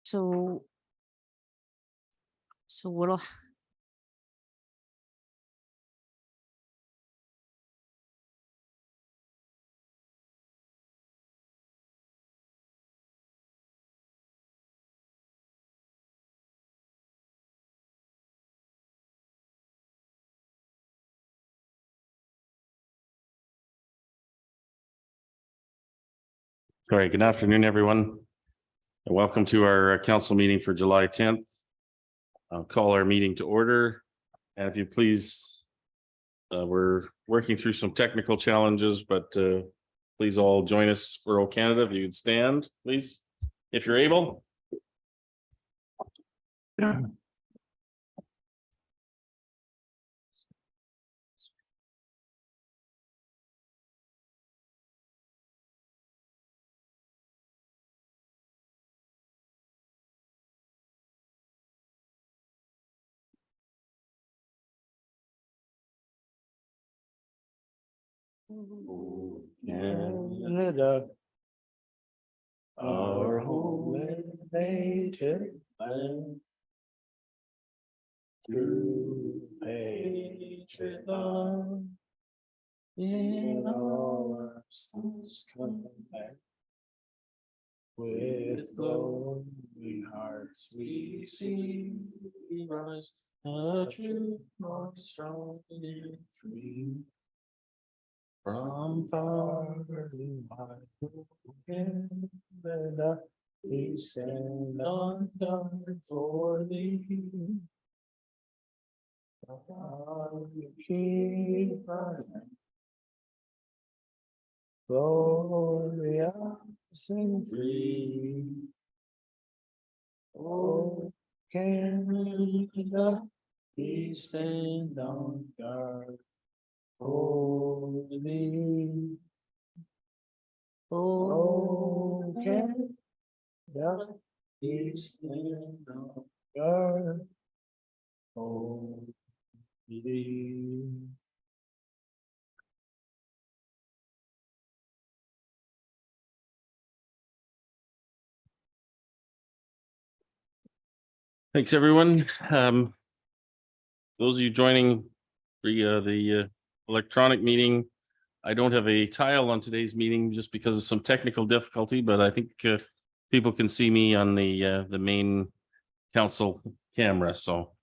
So what'll All right, good afternoon, everyone. And welcome to our council meeting for July 10th. I'll call our meeting to order. And if you please, we're working through some technical challenges, but please all join us for O Canada. If you would stand, please, if you're able. Canada, our home and native land. Through patriot love, in all our sons come back. With glowing hearts we see rise, a truth more strong and free. From far and wide, Canada, we stand on guard for thee. Keep our glorious and free. Oh, Canada, we stand on guard for thee. Oh, Canada, we stand on guard for thee. Thanks, everyone. Those of you joining the electronic meeting, I don't have a tile on today's meeting just because of some technical difficulty, but I think people can see me on the main council camera. So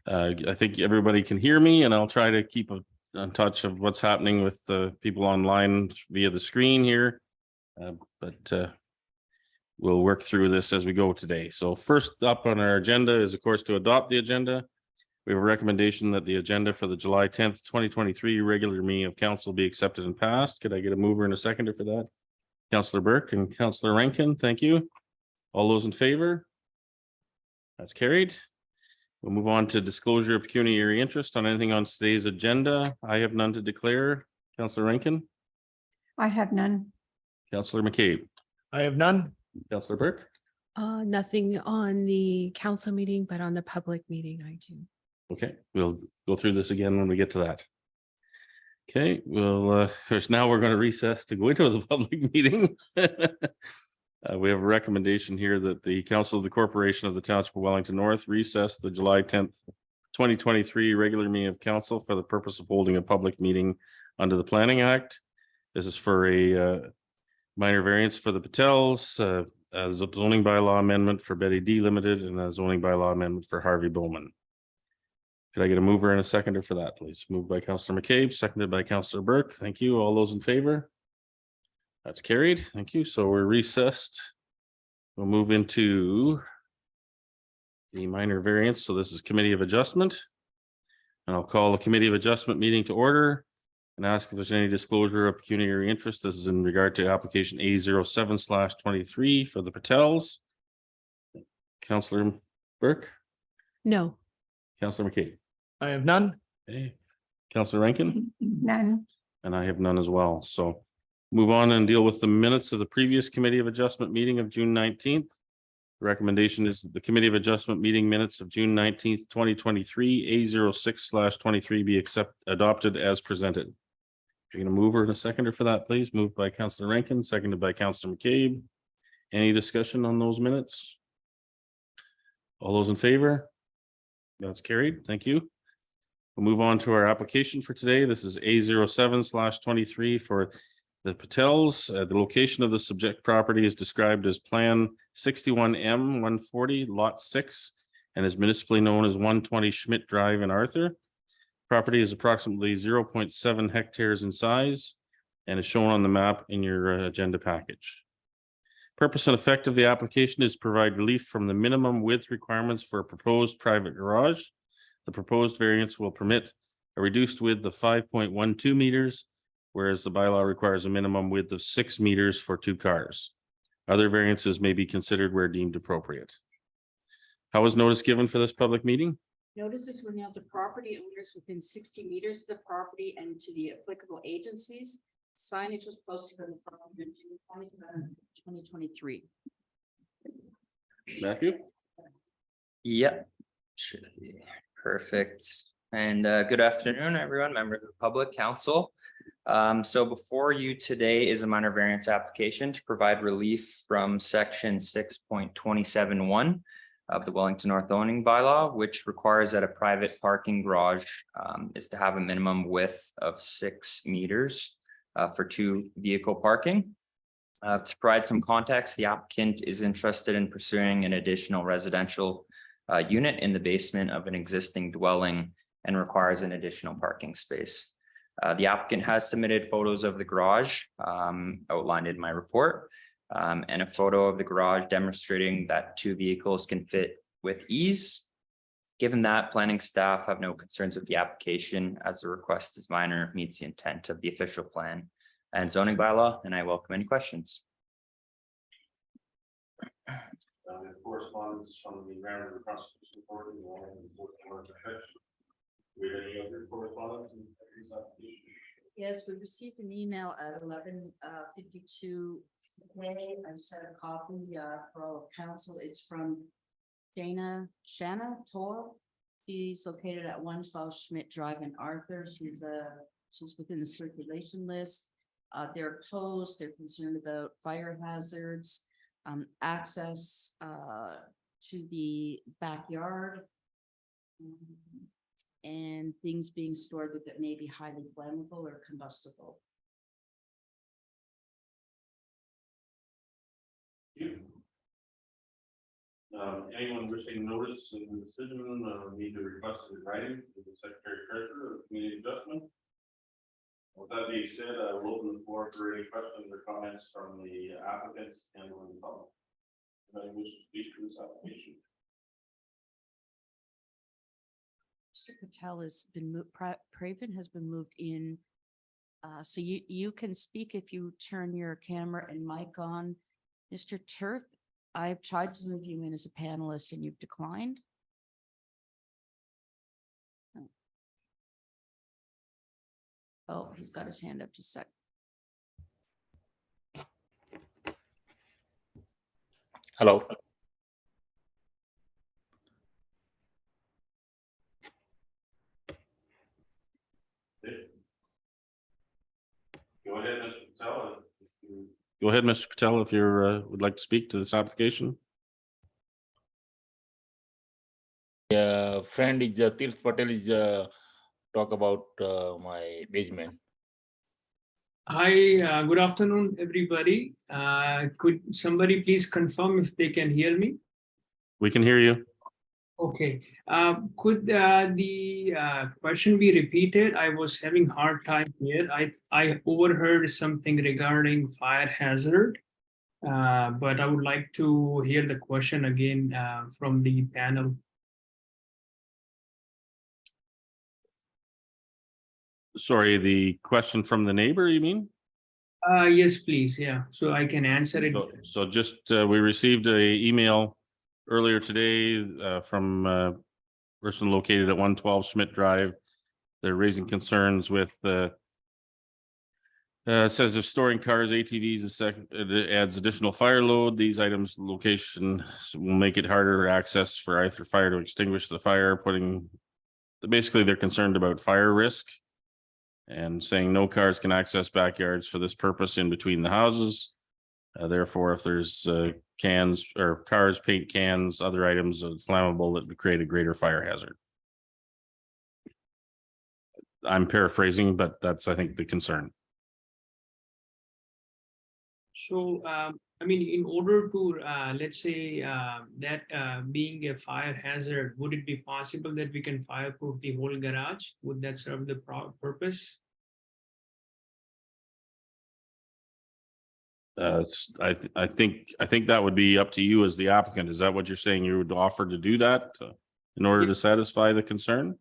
I think everybody can hear me, and I'll try to keep on touch of what's happening with people online via the screen here. But we'll work through this as we go today. So first up on our agenda is, of course, to adopt the agenda. We have a recommendation that the agenda for the July 10th, 2023 regular meeting of council be accepted and passed. Could I get a mover and a seconder for that? Councillor Burke and Councillor Rankin, thank you. All those in favor? That's carried. We'll move on to disclosure of pecuniary interest on anything on today's agenda. I have none to declare. Councillor Rankin? I have none. Councillor McCabe? I have none. Councillor Burke? Nothing on the council meeting, but on the public meeting, I do. Okay, we'll go through this again when we get to that. Okay, well, course now we're going to recess to go into the public meeting. We have a recommendation here that the Council of the Corporation of the Township of Wellington North recess the July 10th, 2023 regular meeting of council for the purpose of holding a public meeting under the Planning Act. This is for a minor variance for the Patels, a zoning bylaw amendment for Betty D Limited, and a zoning bylaw amendment for Harvey Bowman. Could I get a mover and a seconder for that, please? Moved by Councillor McCabe, seconded by Councillor Burke. Thank you. All those in favor? That's carried. Thank you. So we're recessed. We'll move into the minor variance. So this is Committee of Adjustment. And I'll call the Committee of Adjustment meeting to order and ask if there's any disclosure of pecuniary interest. This is in regard to application A07/23 for the Patels. Councillor Burke? No. Councillor McCabe? I have none. Okay. Councillor Rankin? None. And I have none as well. So move on and deal with the minutes of the previous Committee of Adjustment meeting of June 19th. The recommendation is that the Committee of Adjustment meeting minutes of June 19th, 2023, A06/23 be adopted as presented. You're going to move or a seconder for that, please. Moved by Councillor Rankin, seconded by Councillor McCabe. Any discussion on those minutes? All those in favor? That's carried. Thank you. We'll move on to our application for today. This is A07/23 for the Patels. The location of the subject property is described as Plan 61M 140 Lot 6 and is municipally known as 120 Schmidt Drive in Arthur. Property is approximately 0.7 hectares in size and is shown on the map in your agenda package. Purpose and effect of the application is to provide relief from the minimum width requirements for a proposed private garage. The proposed variance will permit a reduced width of 5.12 meters, whereas the bylaw requires a minimum width of 6 meters for 2 cars. Other variances may be considered where deemed appropriate. How was notice given for this public meeting? Notices were mailed to property owners within 60 meters of the property and to the applicable agencies. Signage was posted on the property on June 27, 2023. Matthew? Yep. Should be perfect. And good afternoon, everyone, members of the public, council. So before you today is a minor variance application to provide relief from section 6.271 of the Wellington North zoning bylaw, which requires that a private parking garage is to have a minimum width of 6 meters for 2 vehicle parking. To provide some context, the applicant is interested in pursuing an additional residential unit in the basement of an existing dwelling and requires an additional parking space. The applicant has submitted photos of the garage outlined in my report and a photo of the garage demonstrating that 2 vehicles can fit with ease. Given that, planning staff have no concerns with the application as the request is minor, meets the intent of the official plan and zoning bylaw, and I welcome any questions. Correspondence from the Maryland Prosecution Authority. We have any other correspondence? Yes, we received an email at 11:52 today. I've sent a copy for all of council. It's from Shanna Toll. She's located at 112 Schmidt Drive in Arthur. She's within the circulation list. They're opposed. They're concerned about fire hazards, access to the backyard, and things being stored with it may be highly flammable or combustible. Anyone wishing notice of the decision need to request it in writing to the Secretary Treasurer of Community Adjustment. With that being said, I will open the floor for any questions or comments from the applicants and from the public. Anybody wish to speak to this application? Mr. Patel has been moved, Praven has been moved in. So you can speak if you turn your camera and mic on. Mr. Tirth, I've tried to move you in as a panelist and you've declined. Oh, he's got his hand up, just a sec. Hello. Go ahead, Mr. Patel. Go ahead, Mr. Patel, if you would like to speak to this application. Friend is Tirth Patel is talk about my basement. Hi, good afternoon, everybody. Could somebody please confirm if they can hear me? We can hear you. Okay, could the question be repeated? I was having hard time here. I overheard something regarding fire hazard, but I would like to hear the question again from the panel. Sorry, the question from the neighbor, you mean? Yes, please. Yeah, so I can answer it. So just, we received a email earlier today from a person located at 112 Schmidt Drive. They're raising concerns with it says if storing cars, ATVs, it adds additional fire load. These items location will make it harder access for either fire to extinguish the fire, basically they're concerned about fire risk and saying no cars can access backyards for this purpose in between the houses. Therefore, if there's cans or cars, paint cans, other items of flammable that would create a greater fire hazard. I'm paraphrasing, but that's, I think, the concern. So, I mean, in order to, let's say, that being a fire hazard, would it be possible that we can fireproof the whole garage? Would that serve the purpose? I think that would be up to you as the applicant. Is that what you're saying? You would offer to do that in order to satisfy the concern?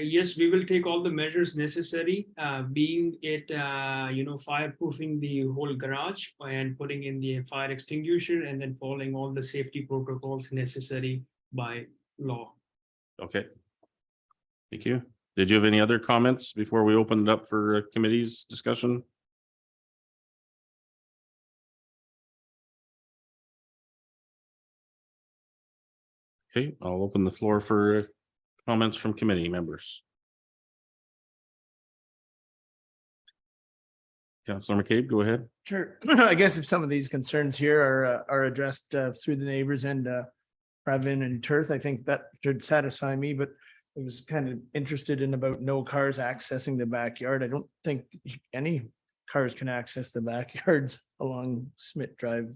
Yes, we will take all the measures necessary, being it, fireproofing the whole garage and putting in the fire extinguisher and then following all the safety protocols necessary by law. Okay. Thank you. Did you have any other comments before we open it up for committee's discussion? Okay, I'll open the floor for comments from committee members. Councilor McCabe, go ahead. Sure. I guess if some of these concerns here are addressed through the neighbors and Pravin and Turth, I think that should satisfy me, but I was kind of interested in about no cars accessing the backyard. I don't think any cars can access the backyards along Smith Drive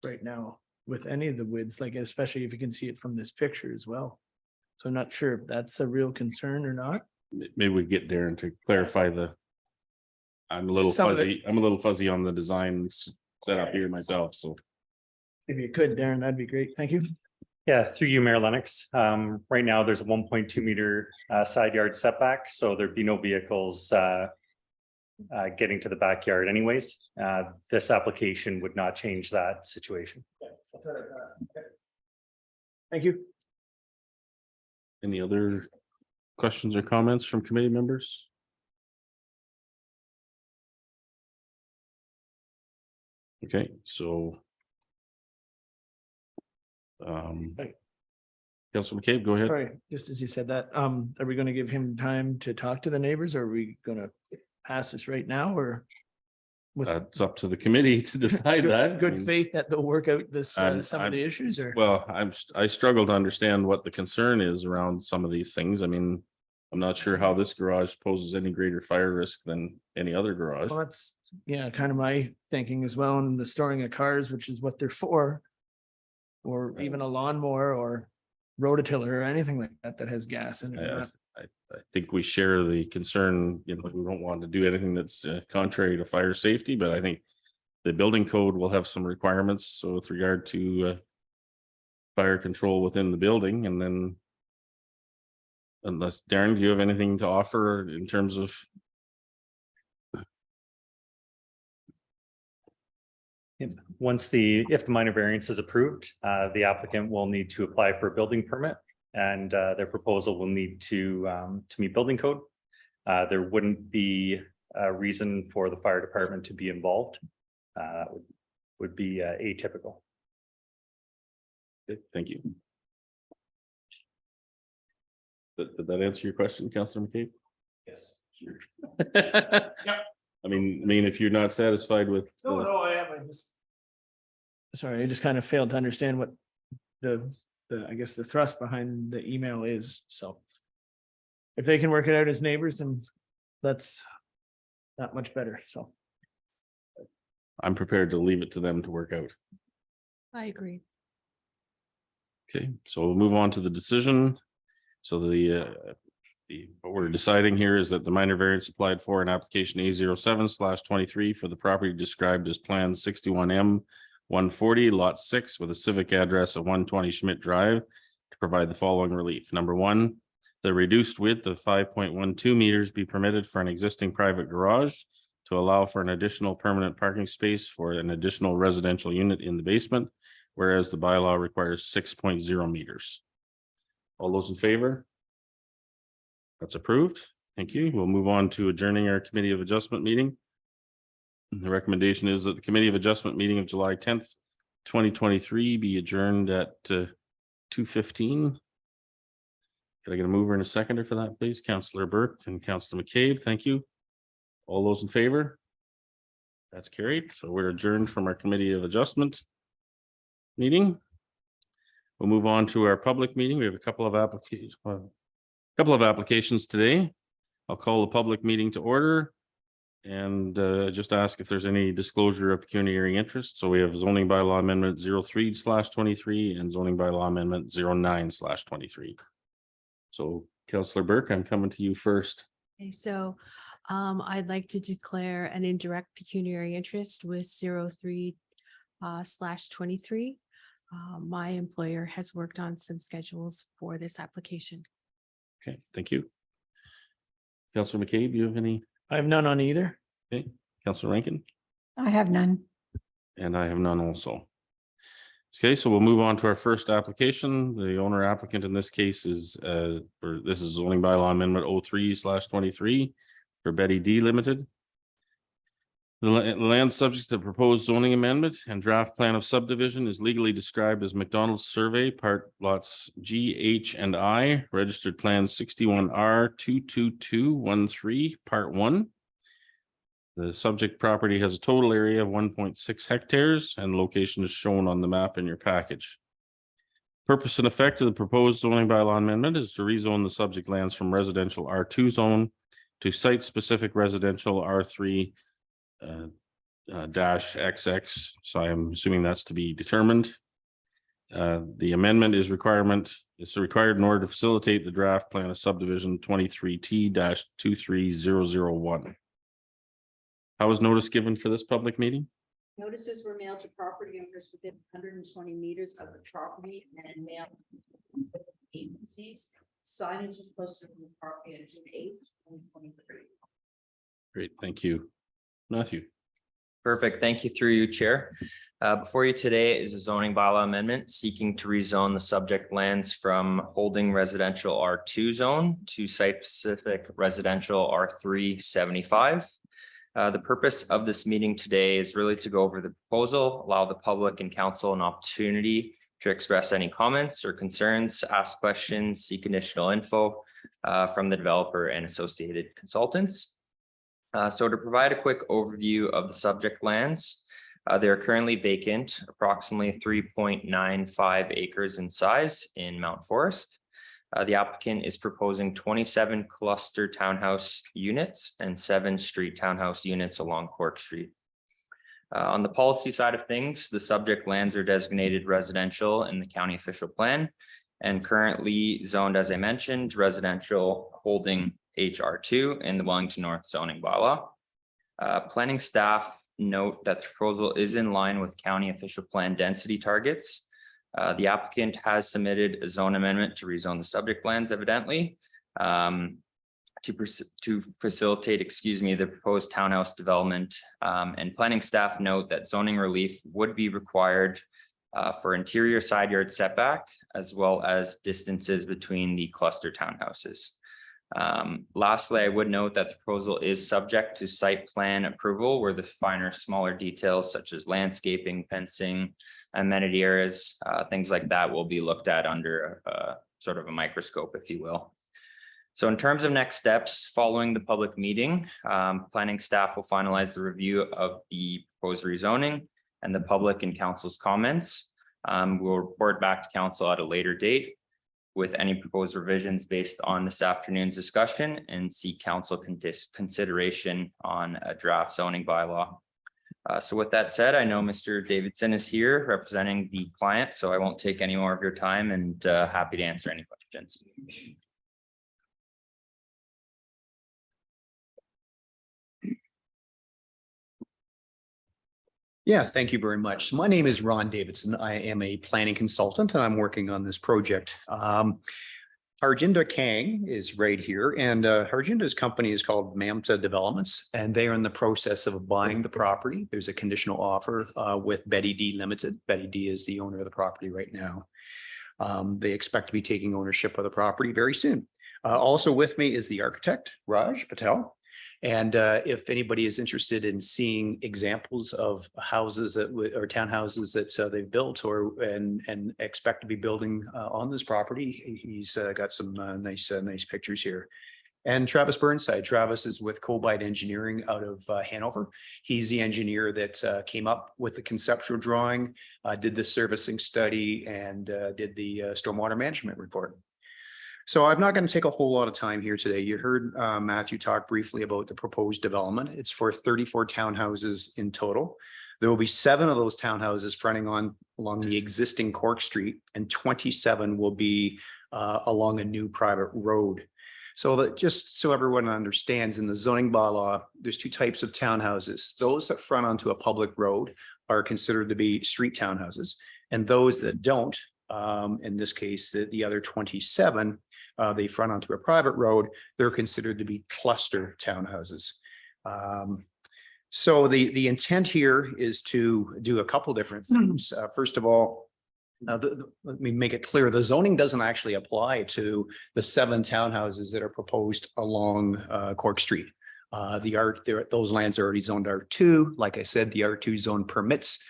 right now with any of the widths, like especially if you can see it from this picture as well. So I'm not sure if that's a real concern or not. Maybe we get Darren to clarify the. I'm a little Some of fuzzy. I'm a little fuzzy on the design set up here myself, so. If you could, Darren, that'd be great. Thank you. Yeah, through you, Mayor Lennox. Right now, there's a 1.2 meter side yard setback, so there'd be no vehicles getting to the backyard anyways. This application would not change that situation. Thank you. Any other questions or comments from committee members? Okay, so. Councilor McCabe, go ahead. Sorry, just as you said that, are we gonna give him time to talk to the neighbors? Or are we gonna pass this right now or? with It's up to the committee to decide good- that. I Good mean, faith that they'll work out this, I'm- some of the issues or? Well, I struggle to understand what the concern is around some of these things. I mean, I'm not sure how this garage poses any greater fire risk than any other garage. Well, that's, yeah, kind of my thinking as well, and the storing of cars, which is what they're for. Or even a lawnmower or rototiller or anything like that that has gas in it. Yeah. Not- I think we share the concern, we don't want to do anything that's contrary to fire safety, but I think the building code will have some requirements. So with regard to fire control within the building, and then unless Darren, do you have anything to offer in terms of? If the minor variance is approved, the applicant will need to apply for a building permit, and their proposal will need to meet building code. There wouldn't be a reason for the fire department to be involved. Would be atypical. Okay, thank you. Did that answer your question, Councilor McCabe? Yes. I mean, if you're not satisfied with. No, I am, I just. Sorry, I just kind of failed to understand what I guess the thrust behind the email is, so. If they can work it out as neighbors, then that's not much better, so. I'm prepared to leave it to them to work out. I agree. Okay, so we'll move on to the decision. So what we're deciding here is that the minor variance applied for an application A07/23 for the property described as Plan 61M 140 Lot 6 with a civic address of 120 Schmidt Drive to provide the following relief. Number one, the reduced width of 5.12 meters be permitted for an existing private garage to allow for an additional permanent parking space for an additional residential unit in the basement, whereas the bylaw requires 6.0 meters. All those in favor? That's approved. Thank you. We'll move on to adjourning our Committee of Adjustment meeting. The recommendation is that the Committee of Adjustment meeting of July 10th, 2023 be adjourned at 2:15. Can I get a mover and a seconder for that, please? Councillor Burke and Councillor McCabe, thank you. All those in favor? That's carried. So we're adjourned from our Committee of Adjustment meeting. We'll move on to our public meeting. We have a couple of applications today. I'll call the public meeting to order and just ask if there's any disclosure of pecuniary interest. So we have zoning bylaw amendment 03/23 and zoning bylaw amendment 09/23. So Councillor Burke, I'm coming to you first. Okay, so I'd like to declare an indirect pecuniary interest with 03/23. My employer has worked on some schedules for this application. Okay, thank you. Councillor McCabe, you have any? I have none on either. Okay, Councillor Rankin? I have none. And I have none also. Okay, so we'll move on to our first application. The owner applicant in this case is, this is zoning bylaw amendment 03/23 for Betty D Limited. The land subject to proposed zoning amendment and draft plan of subdivision is legally described as McDonald's Survey, part lots G, H, and I, registered plan 61R 22213, part 1. The subject property has a total area of 1.6 hectares and location is shown on the map in your package. Purpose and effect of the proposed zoning bylaw amendment is to rezone the subject lands from residential R2 zone to site-specific residential R3 -XX. So I'm assuming that's to be determined. The amendment is required in order to facilitate the draft plan of subdivision 23T-23001. How was notice given for this public meeting? Notices were mailed to property owners within 120 meters of the property and mailed to agencies. Signage was posted on the property on June 8th, 2023. Great, thank you. Matthew. Perfect. Thank you through you, Chair. Before you today is a zoning bylaw amendment seeking to rezone the subject lands from holding residential R2 zone to site-specific residential R375. The purpose of this meeting today is really to go over the proposal, allow the public and council an opportunity to express any comments or concerns, ask questions, seek additional info from the developer and associated consultants. So to provide a quick overview of the subject lands, they are currently vacant, approximately 3.95 acres in size in Mount Forest. The applicant is proposing 27 cluster townhouse units and 7 street townhouse units along Court Street. On the policy side of things, the subject lands are designated residential in the county official plan and currently zoned, as I mentioned, residential holding HR2 in the Wellington North zoning bylaw. Planning staff note that the proposal is in line with county official plan density targets. The applicant has submitted a zone amendment to rezone the subject lands evidently to facilitate, the proposed townhouse development. And planning staff note that zoning relief would be required for interior side yard setback, as well as distances between the cluster townhouses. Lastly, I would note that the proposal is subject to site plan approval where the finer, smaller details such as landscaping, fencing, amenity areas, things like that will be looked at under sort of a microscope, if you will. So in terms of next steps, following the public meeting, planning staff will finalize the review of the proposed rezoning and the public and council's comments. We'll report back to council at a later date with any proposed revisions based on this afternoon's discussion and seek council consideration on a draft zoning bylaw. So with that said, I know Mr. Davidson is here representing the client, so I won't take any more of your time and happy to answer any questions. Yeah, thank you very much. So my name is Ron Davidson. I am a planning consultant and I'm working on this project. Harjinder Kang is right here and Harjinder's company is called Mamta Developments and they are in the process of buying the property. There's a conditional offer with Betty D Limited. Betty D is the owner of the property right now. They expect to be taking ownership of the property very soon. Also with me is the architect, Raj Patel. And if anybody is interested in seeing examples of houses that or townhouses that they've built or and expect to be building on this property, he's got some nice pictures here. and Travis Burnside. Travis is with Cobite Engineering out of Hanover. He's the engineer that came up with the conceptual drawing, did the servicing study, and did the stormwater management report. So I'm not going to take a whole lot of time here today. You heard Matthew talk briefly about the proposed development. It's for 34 townhouses in total. There will be 7 of those townhouses fronting along the existing Cork Street, and 27 will be along a new private road. So that just so everyone understands, in the zoning bylaw, there's 2 types of townhouses. Those that front onto a public road are considered to be street townhouses, and those that don't, in this case, the other 27, they front onto a private road, they're considered to be cluster townhouses. So the intent here is to do a couple different things. First of all, let me make it clear, the zoning doesn't actually apply to the 7 townhouses that are proposed along Cork Street. Those lands are already zoned R2. Like I said, the R2 zone permits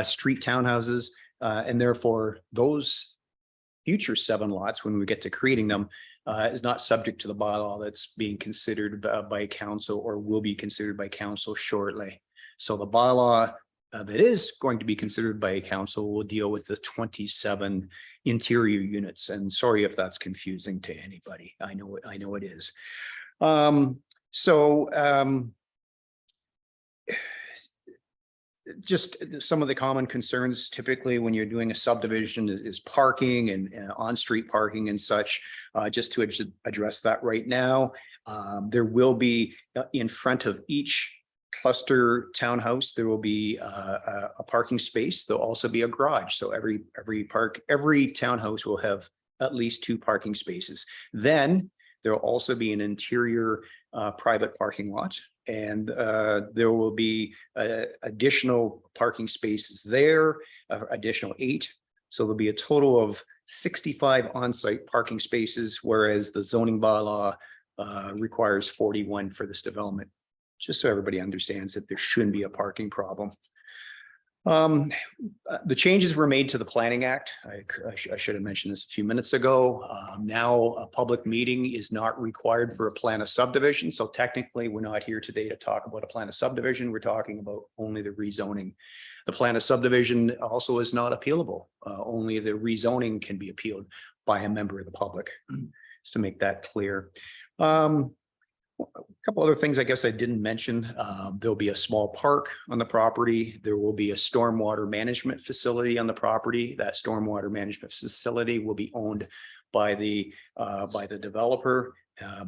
street townhouses, and therefore those future 7 lots, when we get to creating them, is not subject to the bylaw that's being considered by council or will be considered by council shortly. So the bylaw that is going to be considered by council will deal with the 27 interior units. And sorry if that's confusing to anybody. I know it is. Just some of the common concerns typically when you're doing a subdivision is parking and on-street parking and such. Just to address that right now, there will be in front of each cluster townhouse, there will be a parking space. There'll also be a garage. So every townhouse will have at least 2 parking spaces. Then there'll also be an interior private parking lot. And there will be additional parking spaces there, additional 8. So there'll be a total of 65 on-site parking spaces, whereas the zoning bylaw requires 41 for this development. Just so everybody understands that there shouldn't be a parking problem. The changes were made to the Planning Act. I should have mentioned this a few minutes ago. Now a public meeting is not required for a plan of subdivision. So technically we're not here today to talk about a plan of subdivision. We're talking about only the rezoning. The plan of subdivision also is not appealable. Only the rezoning can be appealed by a member of the public, just to make that clear. A couple other things I guess I didn't mention. There'll be a small park on the property. There will be a stormwater management facility on the property. That stormwater management facility will be owned by the developer.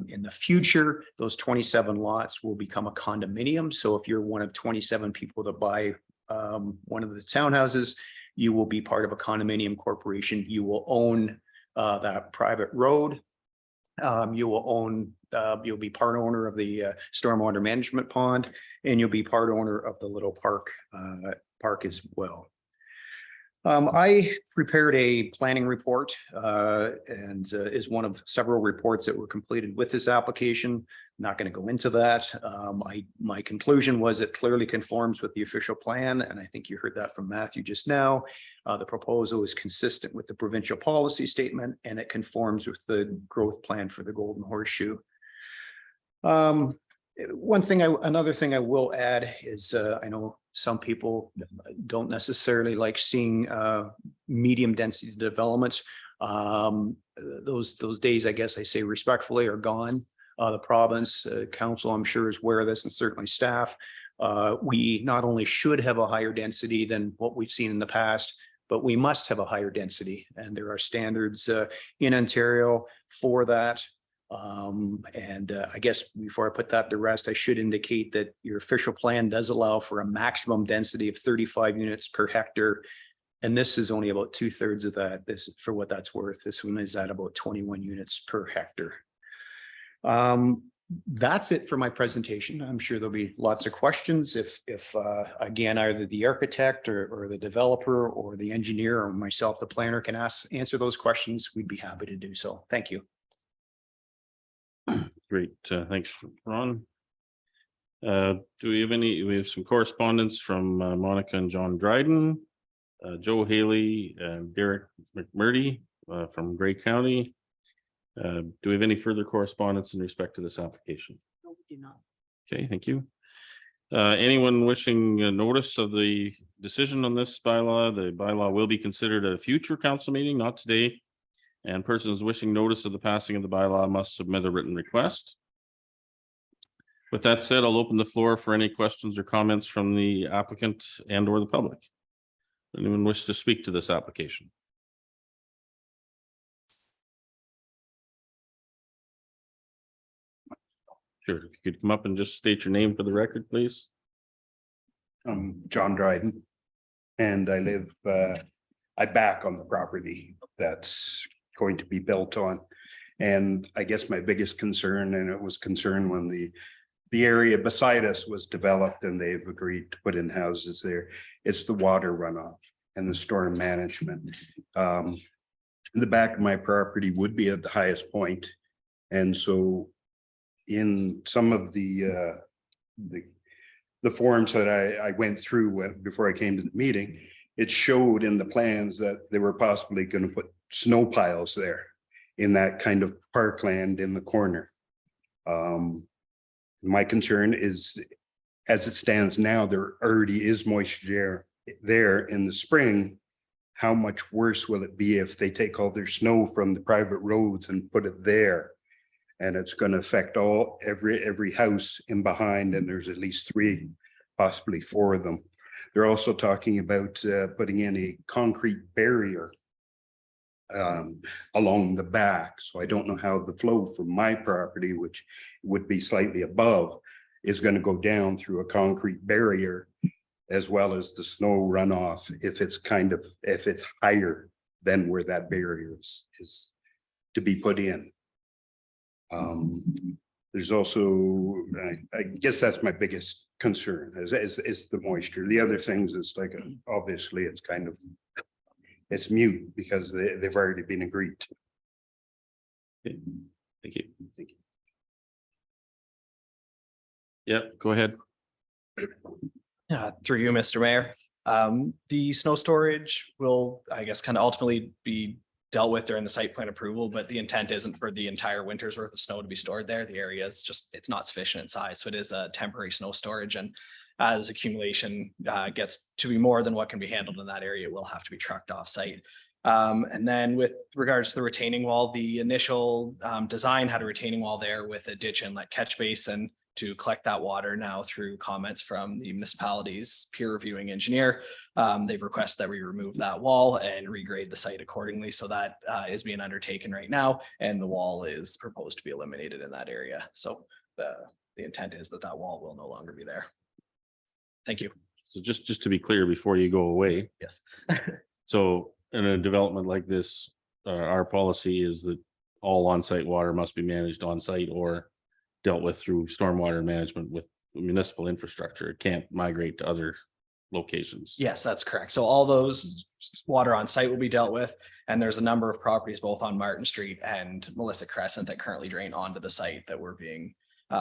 In the future, those 27 lots will become a condominium. So if you're one of 27 people that buy one of the townhouses, you will be part of a condominium corporation. You will own that private road. You'll be part owner of the stormwater management pond, and you'll be part owner of the little park as well. I prepared a planning report and is one of several reports that were completed with this application. I'm not going to go into that. My conclusion was it clearly conforms with the official plan, and I think you heard that from Matthew just now. The proposal is consistent with the provincial policy statement, and it conforms with the growth plan for the Golden Horseshoe. Another thing I will add is I know some people don't necessarily like seeing medium density developments. Those days, I guess I say respectfully, are gone. The province council, I'm sure, is aware of this, and certainly staff. We not only should have a higher density than what we've seen in the past, but we must have a higher density, and there are standards in Ontario for that. I guess before I put that to rest, I should indicate that your official plan does allow for a maximum density of 35 units per hectare. And this is only about 2/3 of that. This, for what that's worth, this one is at about 21 units per hectare. That's it for my presentation. I'm sure there'll be lots of questions. If again, either the architect or the developer or the engineer or myself, the planner, can answer those questions, we'd be happy to do so. Thank you. Great, thanks, Ron. Do we have we have some correspondence from Monica and John Dryden, Joe Haley and Derek McMurdy from Grey County. Do we have any further correspondence in respect to this application? No, we do not. Okay, thank you. Anyone wishing a notice of the decision on this bylaw? The bylaw will be considered at a future council meeting, not today. And persons wishing notice of the passing of the bylaw must submit a written request. With that said, I'll open the floor for any questions or comments from the applicant and or the public. Anyone wish to speak to this application? Sure, if you could come up and just state your name for the record, please. I'm John Dryden. And I live, I back on the property that's going to be built on. And I guess my biggest concern, and it was concern when the area beside us was developed and they've agreed to put in houses there, it's the water runoff and the storm management. The back of my property would be at the highest point. And so in some of the forms that I went through before I came to the meeting, it showed in the plans that they were possibly going to put snow piles there in that kind of parkland in the corner. My concern is, as it stands now, there already is moisture there in the spring. How much worse will it be if they take all their snow from the private roads and put it there? And it's going to affect every house in behind, and there's at least 3, possibly 4 of them. They're also talking about putting in a concrete barrier along the back. So I don't know how the flow from my property, which would be slightly above, is going to go down through a concrete barrier, as well as the snow runoff if it's higher than where that barrier is to be put in. There's also, I guess that's my biggest concern is the moisture. The other things is like, obviously it's kind of, it's mute because they've already been agreed to. Okay. Thank you. Thank you. Yep, go ahead. Through you, Mr. Mayor. The snow storage will, I guess, kind of ultimately be dealt with during the site plan approval, but the intent isn't for the entire winter's worth of snow to be stored there. The area is just, it's not sufficient in size. So it is a temporary snow storage, and as accumulation gets to be more than what can be handled in that area, it will have to be trucked off site. And then with regards to the retaining wall, the initial design had a retaining wall there with a ditch inlet catch basin to collect that water. Now, through comments from the municipality's peer reviewing engineer, they've requested that we remove that wall and regrade the site accordingly. So that is being undertaken right now, and the wall is proposed to be eliminated in that area. So the intent is that that wall will no longer be there. Thank you. So just to be clear before you go away. Yes. So in a development like this, our policy is that all on-site water must be managed on-site or dealt with through stormwater management with municipal infrastructure. It can't migrate to other locations. Yes, that's correct. So all those water on site will be dealt with. And there's a number of properties both on Martin Street and Melissa Crescent that currently drain onto the site that we're being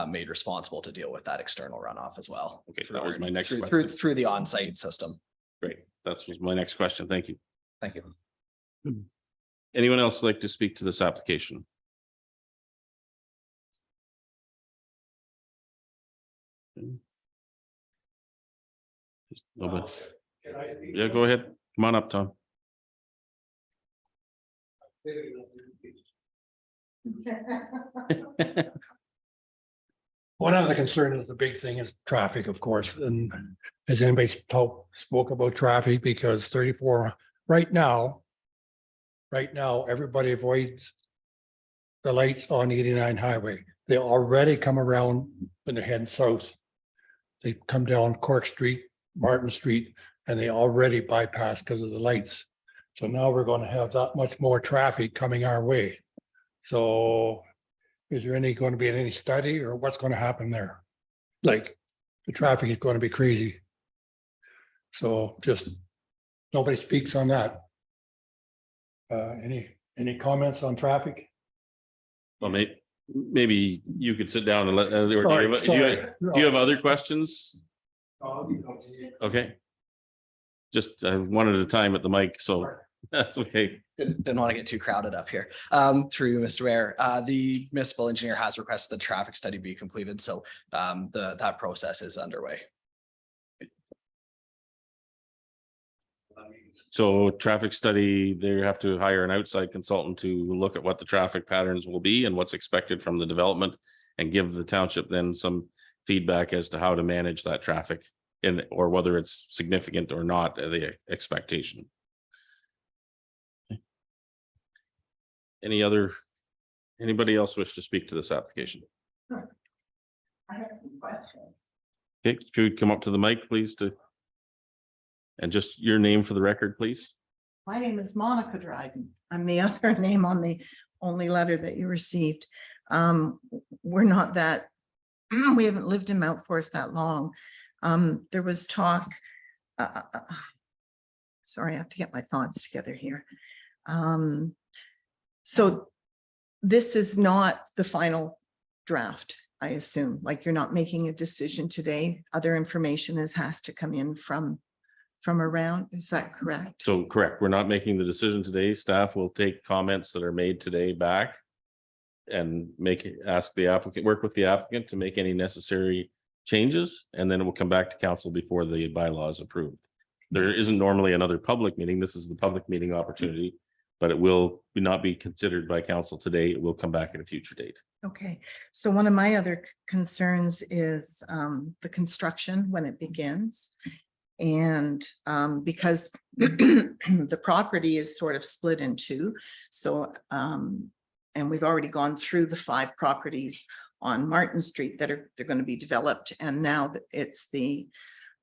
made responsible to deal with that external runoff as well. Okay, that was my next question. Through the on-site system. Great. That was my next question. Thank you. Thank you. Anyone else like to speak to this application? Nobody. Yeah, go ahead. Come on up, Tom. One of the concerns is the big thing is traffic, of course, and has anybody spoke about traffic? Because 34 right now, everybody avoids the lights on 89 highway. They already come around when they're heading south. They come down Cork Street, Martin Street, and they already bypass because of the lights. So now we're going to have that much more traffic coming our way. So is there going to be any study or what's going to happen there? Like the traffic is going to be crazy. So just nobody speaks on that. Any comments on traffic? Well, maybe you could sit down and let, do you have other questions? Okay. Just one at a time at the mic. So That's okay. Didn't want to get too crowded up here. Through you, Mr. Mayor, the municipal engineer has requested the traffic study be completed, so that process is underway. So traffic study, they have to hire an outside consultant to look at what the traffic patterns will be and what's expected from the development and give the township then some feedback as to how to manage that traffic in, or whether it's significant or not, the expectation. Anybody else wish to speak to this application? I have some questions. Okay, if you would come up to the mic, please, and just your name for the record, please. My name is Monica Dryden. I'm the other name on the only letter that you received. We're not that, we haven't lived in Mount Forest that long. There was talk, sorry, I have to get my thoughts together here. So this is not the final draft, I assume, like you're not making a decision today. Other information has to come in from around, is that correct? So correct, we're not making the decision today. Staff will take comments that are made today back and ask the applicant, work with the applicant to make any necessary changes, and then it will come back to council before the bylaw is approved. There isn't normally another public meeting. This is the public meeting opportunity, but it will not be considered by council today. It will come back at a future date. Okay, so one of my other concerns is the construction when it begins. And because the property is sort of split in two, so and we've already gone through the 5 properties on Martin Street that they're going to be developed, and now it's the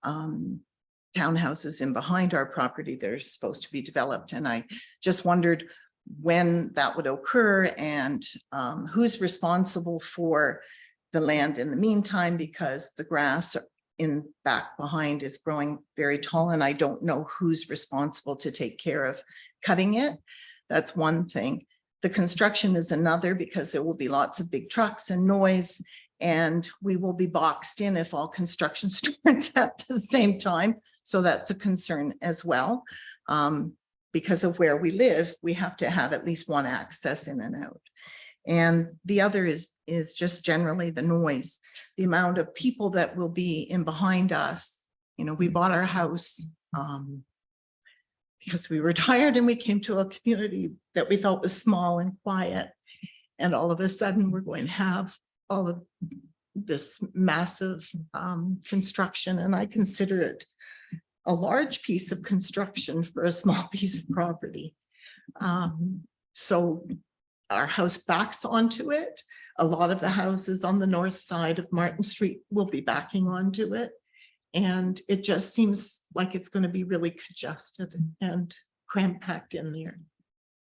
townhouses in behind our property that are supposed to be developed. And I just wondered when that would occur and who's responsible for the land in the meantime, because the grass in back behind is growing very tall and I don't know who's responsible to take care of cutting it. That's one thing. The construction is another, because there will be lots of big trucks and noise, and we will be boxed in if all construction starts at the same time. So that's a concern as well. Because of where we live, we have to have at least one access in and out. And the other is just generally the noise, the amount of people that will be in behind us. You know, we bought our house because we were tired and we came to a community that we thought was small and quiet. And all of a sudden we're going to have all of this massive construction, and I consider it a large piece of construction for a small piece of property. So our house backs onto it. A lot of the houses on the north side of Martin Street will be backing onto it. And it just seems like it's going to be really congested and cramped in there.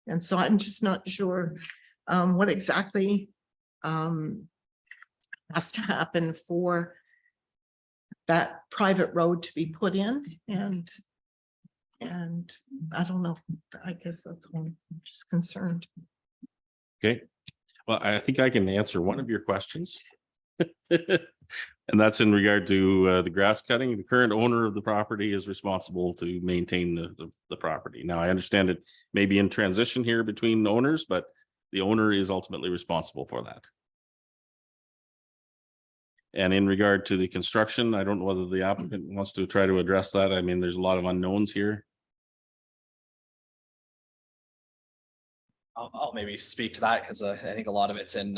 And so I'm just not sure what exactly has to happen for that private road to be put in. And I don't know, I guess that's all. I'm just concerned. Okay, well, I think I can answer one of your questions. And that's in regard to the grass cutting. The current owner of the property is responsible to maintain the property. Now, I understand it may be in transition here between owners, but the owner is ultimately responsible for that. And in regard to the construction, I don't know whether the applicant wants to try to address that. I mean, there's a lot of unknowns here. I'll maybe speak to that because I think a lot of it's in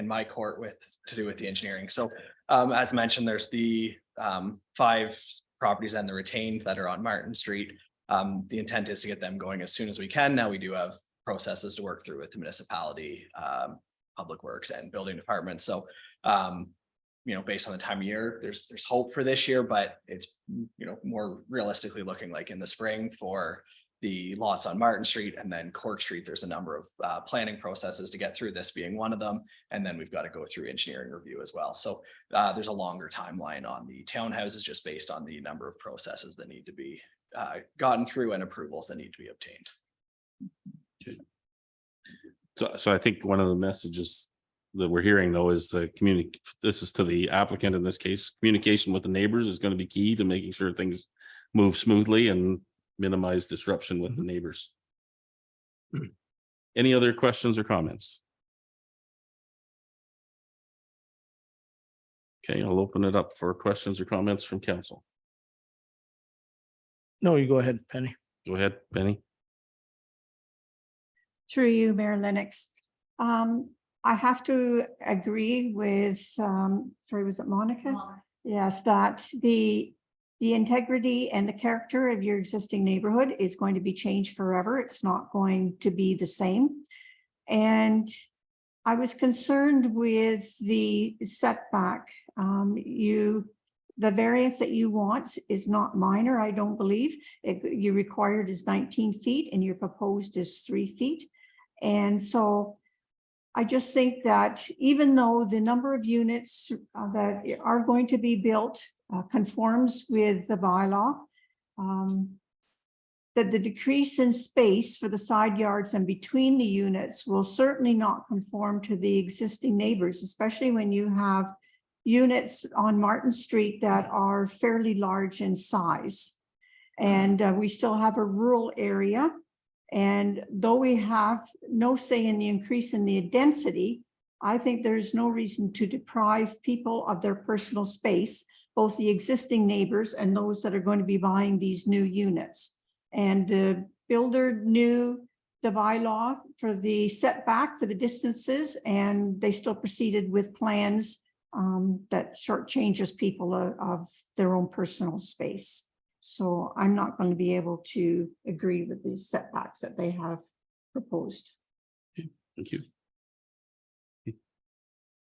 my court to do with the engineering. So as mentioned, there's the 5 properties and the retained that are on Martin Street. The intent is to get them going as soon as we can. Now we do have processes to work through with the municipality, public works and building department. So you know, based on the time of year, there's hope for this year, but it's, you know, more realistically looking like in the spring for the lots on Martin Street, and then Cork Street. There's a number of planning processes to get through, this being one of them. And then we've got to go through engineering review as well. So there's a longer timeline on the townhouses just based on the number of processes that need to be gotten through and approvals that need to be obtained. So I think one of the messages that we're hearing though is the this is to the applicant in this case, communication with the neighbors is going to be key to making sure things move smoothly, and minimize disruption with the neighbors. Any other questions or comments? Okay, I'll open it up for questions or comments from council. No, you go ahead, Penny. Go ahead, Benny. Through you, Mayor Lennox. I have to agree with, sorry, was it Monica? Yes, that the integrity and the character of your existing neighborhood is going to be changed forever. It's not going to be the same. And I was concerned with the setback. The variance that you want is not minor, I don't believe. You required is 19 feet and your proposed is 3 feet. And so I just think that even though the number of units that are going to be built conforms with the bylaw, that the decrease in space for the side yards and between the units will certainly not conform to the existing neighbors, especially when you have units on Martin Street that are fairly large in size. And we still have a rural area. And though we have no say in the increase in the density, I think there's no reason to deprive people of their personal space, both the existing neighbors and those that are going to be buying these new units. And the builder knew the bylaw for the setback for the distances, and they still proceeded with plans that shortchanges people of their own personal space. So I'm not going to be able to agree with these setbacks that they have proposed. Thank you.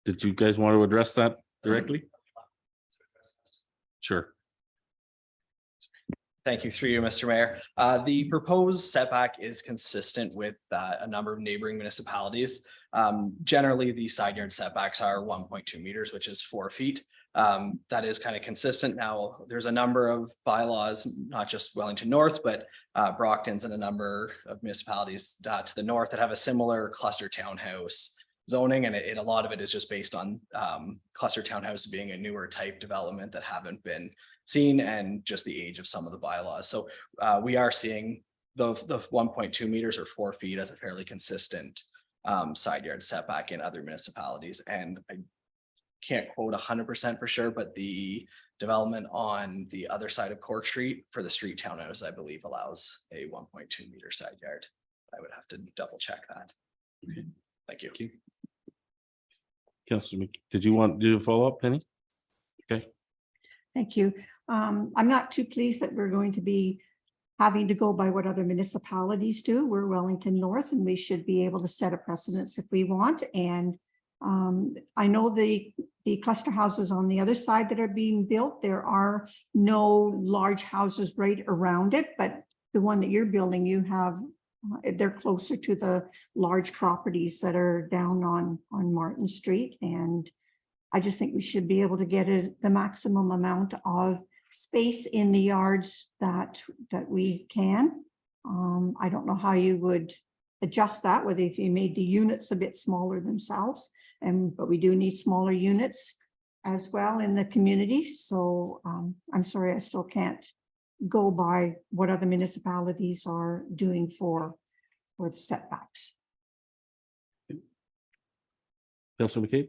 Did you guys want to address that directly? Sure. Thank you, through you, Mr. Mayor. The proposed setback is consistent with a number of neighboring municipalities. Generally, the side yard setbacks are 1.2 meters, which is 4 feet. That is kind of consistent. Now, there's a number of bylaws, not just Wellington North, but Brockton's and a number of municipalities to the north that have a similar cluster townhouse zoning, and a lot of it is just based on cluster townhouse being a newer type development that haven't been seen, and just the age of some of the bylaws. So we are seeing the 1.2 meters or 4 feet as a fairly consistent side yard setback in other municipalities. And I can't quote 100% for sure, but the development on the other side of Cork Street for the street townhouse, I believe, allows a 1.2 meter side yard. I would have to double check that. Okay. Thank you. Councilor, did you want to do a follow-up, Penny? Okay. Thank you. I'm not too pleased that we're going to be having to go by what other municipalities do. We're Wellington North, and we should be able to set a precedence if we want. And I know the cluster houses on the other side that are being built, there are no large houses right around it, but the one that you're building, you have, they're closer to the large properties that are down on Martin Street. And I just think we should be able to get the maximum amount of space in the yards that we can. I don't know how you would adjust that, whether if you made the units a bit smaller themselves, but we do need smaller units as well in the community. So I'm sorry, I still can't go by what other municipalities are doing for the setbacks. Councilor McCabe?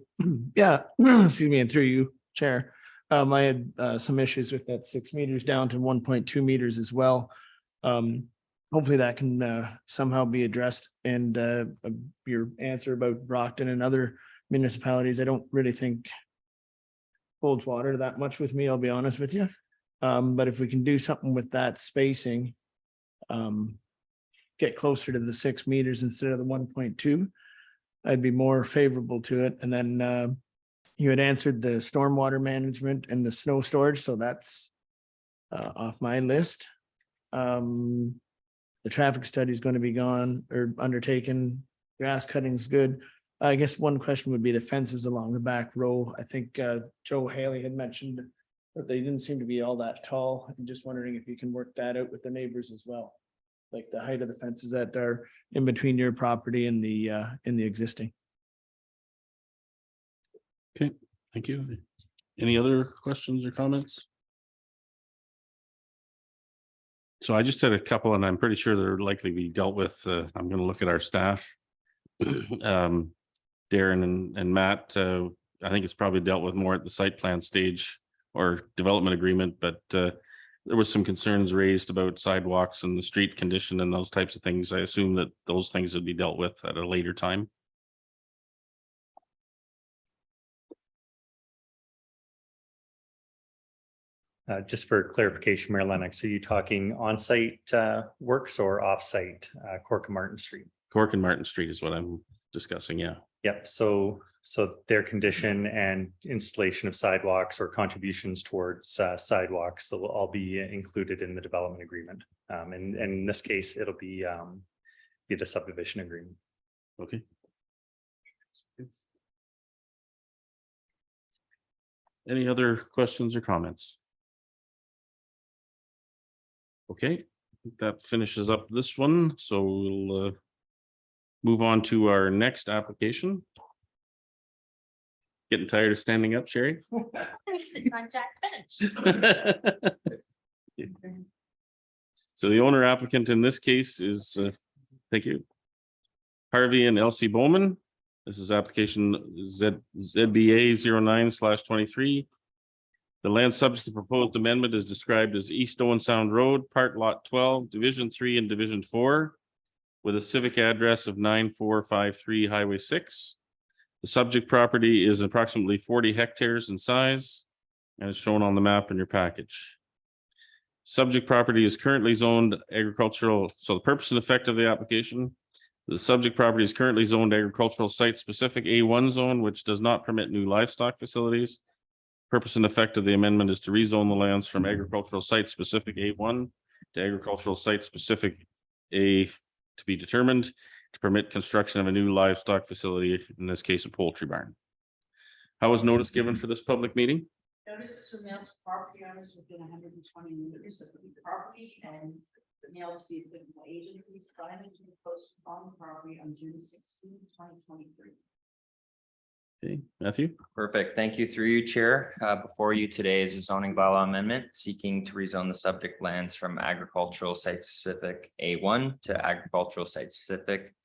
Yeah, excuse me, and through you, Chair. I had some issues with that 6 meters down to 1.2 meters as well. Hopefully that can somehow be addressed. And your answer about Brockton and other municipalities, I don't really think holds water that much with me, I'll be honest with you. But if we can do something with that spacing, get closer to the 6 meters instead of the 1.2, I'd be more favorable to it. And then you had answered the stormwater management and the snow storage, so that's off my list. The traffic study is going to be gone or undertaken. Grass cutting is good. I guess one question would be the fences along the back row. I think Joe Haley had mentioned that they didn't seem to be all that tall. I'm just wondering if you can work that out with the neighbors as well. Like the height of the fences that are in between your property and the existing. Okay, thank you. Any other questions or comments? So I just had a couple and I'm pretty sure they're likely to be dealt with. I'm going to look at our staff. Darren and Matt, I think it's probably dealt with more at the site plan stage or development agreement, but there was some concerns raised about sidewalks and the street condition and those types of things. I assume that those things would be dealt with at a later time. Just for clarification, Mayor Lennox, are you talking on-site works or off-site Cork and Martin Street? Cork and Martin Street is what I'm discussing. Yeah. Yep. So their condition and installation of sidewalks or contributions towards sidewalks that will all be included in the development agreement. And in this case, it'll be the subdivision agreement. Okay. Any other questions or comments? Okay, I think that finishes up this one. So we'll move on to our next application. Getting tired of standing up, Sherry? I'm sitting on Jack bench. So the owner applicant in this case is, thank you, Harvey and Elsie Bowman. This is application ZBA 09/23. The land subject to proposed amendment is described as East Owen Sound Road, Part Lot 12, Division 3 and Division 4, with a civic address of 9453 Highway 6. The subject property is approximately 40 hectares in size and is shown on the map in your package. Subject property is currently zoned agricultural. So the purpose and effect of the application: the subject property is currently zoned agricultural site specific A1 zone, which does not permit new livestock facilities. Purpose and effect of the amendment is to rezone the lands from agricultural site specific A1 to agricultural site specific A to be determined to permit construction of a new livestock facility, in this case, a poultry barn. How was notice given for this public meeting? Notices were mailed to property owners within 120 meters of the property and mailed to the applicable agencies, signage and posted on the property on June 16, 2023. Okay, Matthew. Perfect. Thank you. Through you, Chair. Before you today is a zoning bylaw amendment seeking to rezone the subject lands from agricultural site specific A1 to agricultural site specific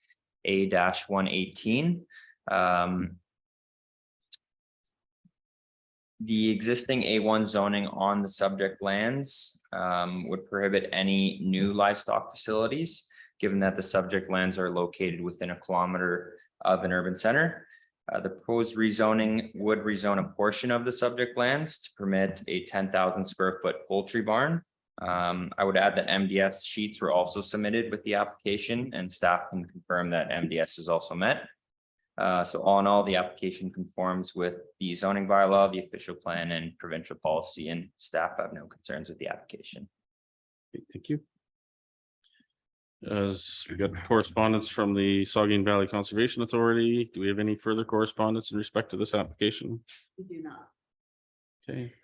A-118. The existing A1 zoning on the subject lands would prohibit any new livestock facilities, given that the subject lands are located within 1 kilometer of an urban center. The proposed rezoning would rezone a portion of the subject lands to permit a 10,000 square foot poultry barn. I would add that MDS sheets were also submitted with the application, and staff can confirm that MDS is also met. So all in all, the application conforms with the zoning bylaw, the official plan, and provincial policy, and staff have no concerns with the application. Okay, thank you. We got correspondence from the Saugeen Valley Conservation Authority. Do we have any further correspondence in respect to this application? We do not. Okay.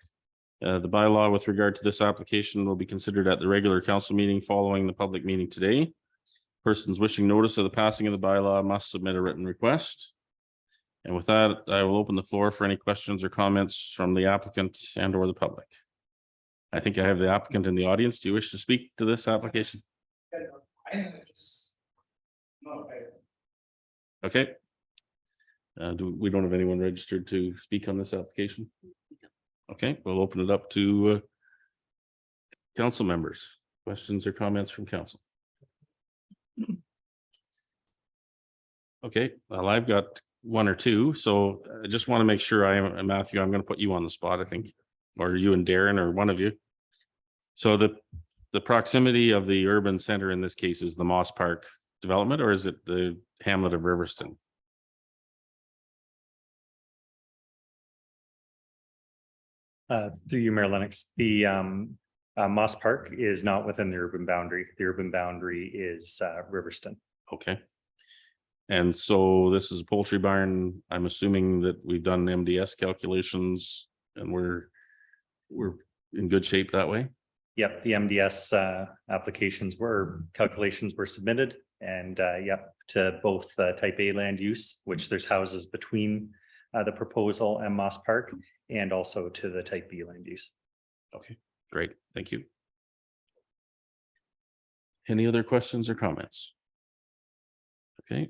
The bylaw with regard to this application will be considered at the regular council meeting following the public meeting today. Persons wishing notice of the passing of the bylaw must submit a written request. And with that, I will open the floor for any questions or comments from the applicant and or the public. I think I have the applicant in the audience. Do you wish to speak to this application? Okay. We don't have anyone registered to speak on this application? Okay, we'll open it up to council members. Questions or comments from council? Okay, well, I've got one or two, so I just want to make sure Matthew, I'm going to put you on the spot, I think, or you and Darren, or one of you. So the proximity of the urban center in this case is the Moss Park development, or is it the hamlet of Riverston? Through you, Mayor Lennox, the Moss Park is not within the urban boundary. The urban boundary is Riverston. Okay. And so this is a poultry barn. I'm assuming that we've done MDS calculations and we're in good shape that way. Yep, the MDS calculations were submitted, and yep, to both type A land use, which there's houses between the proposal and Moss Park, and also to the type B land use. Okay, great, thank you. Any other questions or comments? Okay,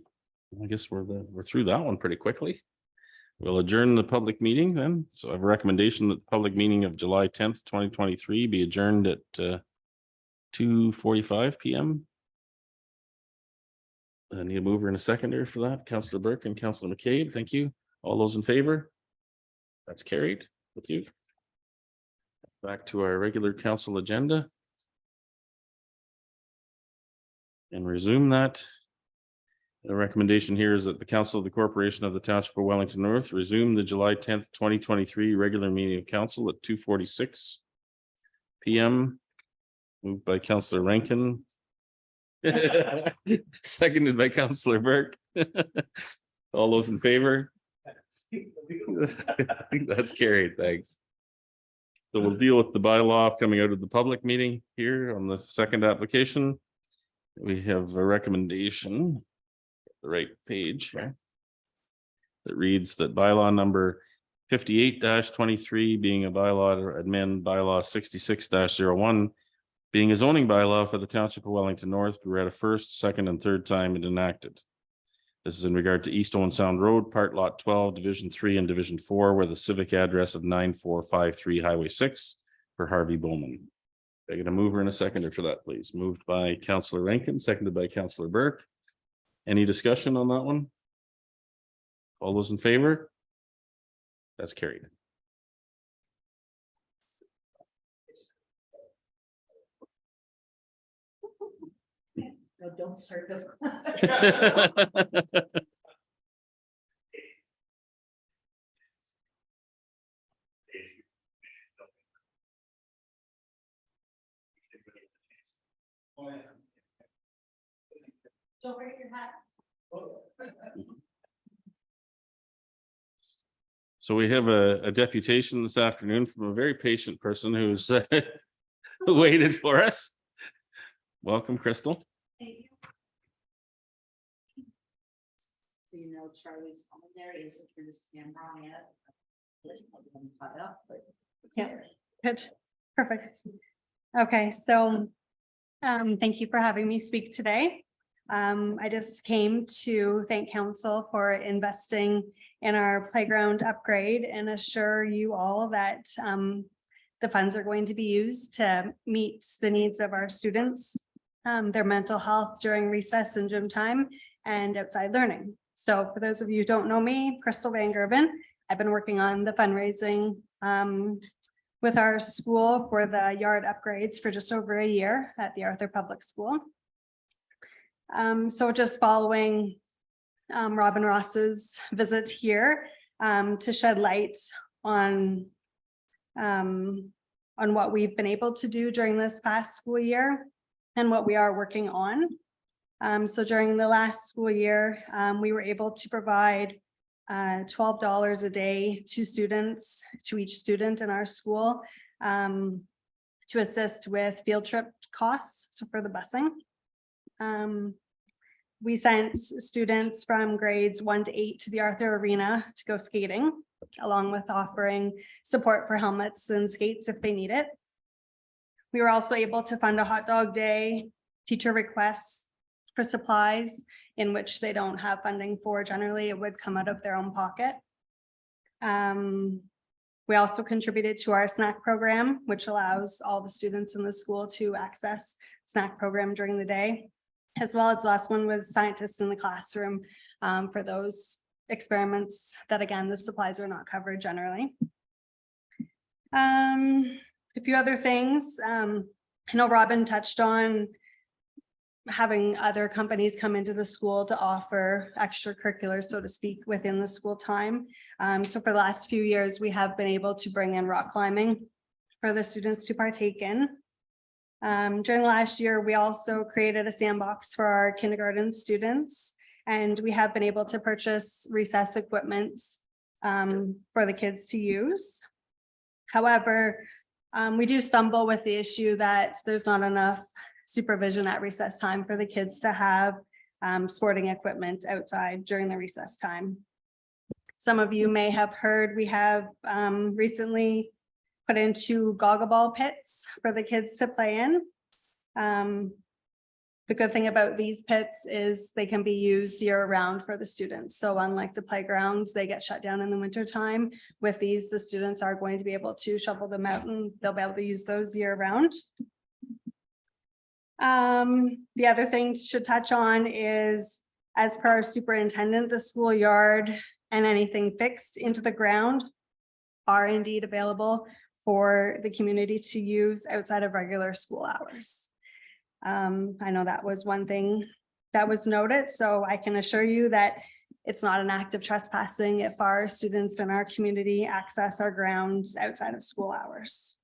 I guess we're through that one pretty quickly. We'll adjourn the public meeting then. So I have a recommendation that the public meeting of July 10th, 2023 be adjourned at 2:45 p.m. I need a mover and a seconder for that. Councillor Burke and Councillor McCabe. Thank you. All those in favor? That's carried with you. Back to our regular council agenda. And resume that. The recommendation here is that the Council of the Corporation of the Township of Wellington North resume the July 10th, 2023 regular meeting of council at 2:46 p.m. Moved by Councillor Rankin. Seconded by Councillor Burke. All those in favor? I think that's carried. Thanks. So we'll deal with the bylaw coming out of the public meeting here on the second application. We have a recommendation, the right page here, that reads that bylaw number 58-23 being a bylaw to amend bylaw 66-01 being a zoning bylaw for the Township of Wellington North be read a first, second, and third time and enacted. This is in regard to East Owen Sound Road, Part Lot 12, Division 3 and Division 4, where the civic address of 9453 Highway 6 for Harvey Bowman. I get a mover and a seconder for that, please. Moved by Councillor Rankin, seconded by Councillor Burke. Any discussion on that one? All those in favor? That's carried. No, don't start. Don't wear your hat. So we have a deputation this afternoon from a very patient person who's waited for us. Welcome, Crystal. Thank you. So you know Charlie's on there, he isn't through this camera yet. Cut up, but it's Yeah. there. Good, perfect. Okay, so thank you for having me speak today. I just came to thank council for investing in our playground upgrade and assure you all that the funds are going to be used to meet the needs of our students, their mental health during recess and gym time and outside learning. So for those of you who don't know me, Crystal Van Gerben, I've been working on the fundraising with our school for the yard upgrades for just over a year at the Arthur Public School. So just following Robin Ross's visit here to shed light on what we've been able to do during this past school year and what we are working on. So during the last school year, we were able to provide $12 a day to students, to each student in our school, to assist with field trip costs for the busing. We sent students from grades 1 to 8 to the Arthur Arena to go skating, along with offering support for helmets and skates if they need it. We were also able to fund a hot dog day, teacher requests for supplies in which they don't have funding for. Generally, it would come out of their own pocket. We also contributed to our snack program, which allows all the students in the school to access snack program during the day, as well as the last one was scientists in the classroom for those experiments that, again, the supplies are not covered generally. A few other things. I know Robin touched on having other companies come into the school to offer extracurriculars, so to speak, within the school time. So for the last few years, we have been able to bring in rock climbing for the students to partake in. During the last year, we also created a sandbox for our kindergarten students, and we have been able to purchase recess equipment for the kids to use. However, we do stumble with the issue that there's not enough supervision at recess time for the kids to have sporting equipment outside during the recess time. Some of you may have heard we have recently put into goggle ball pits for the kids to play in. The good thing about these pits is they can be used year round for the students. So unlike the playgrounds, they get shut down in the winter time. With these, the students are going to be able to shovel them out and they'll be able to use those year round. The other thing to touch on is, as per our superintendent, the schoolyard and anything fixed into the ground are indeed available for the community to use outside of regular school hours. I know that was one thing that was noted, so I can assure you that it's not an act of trespassing if our students in our community access our grounds outside of school hours.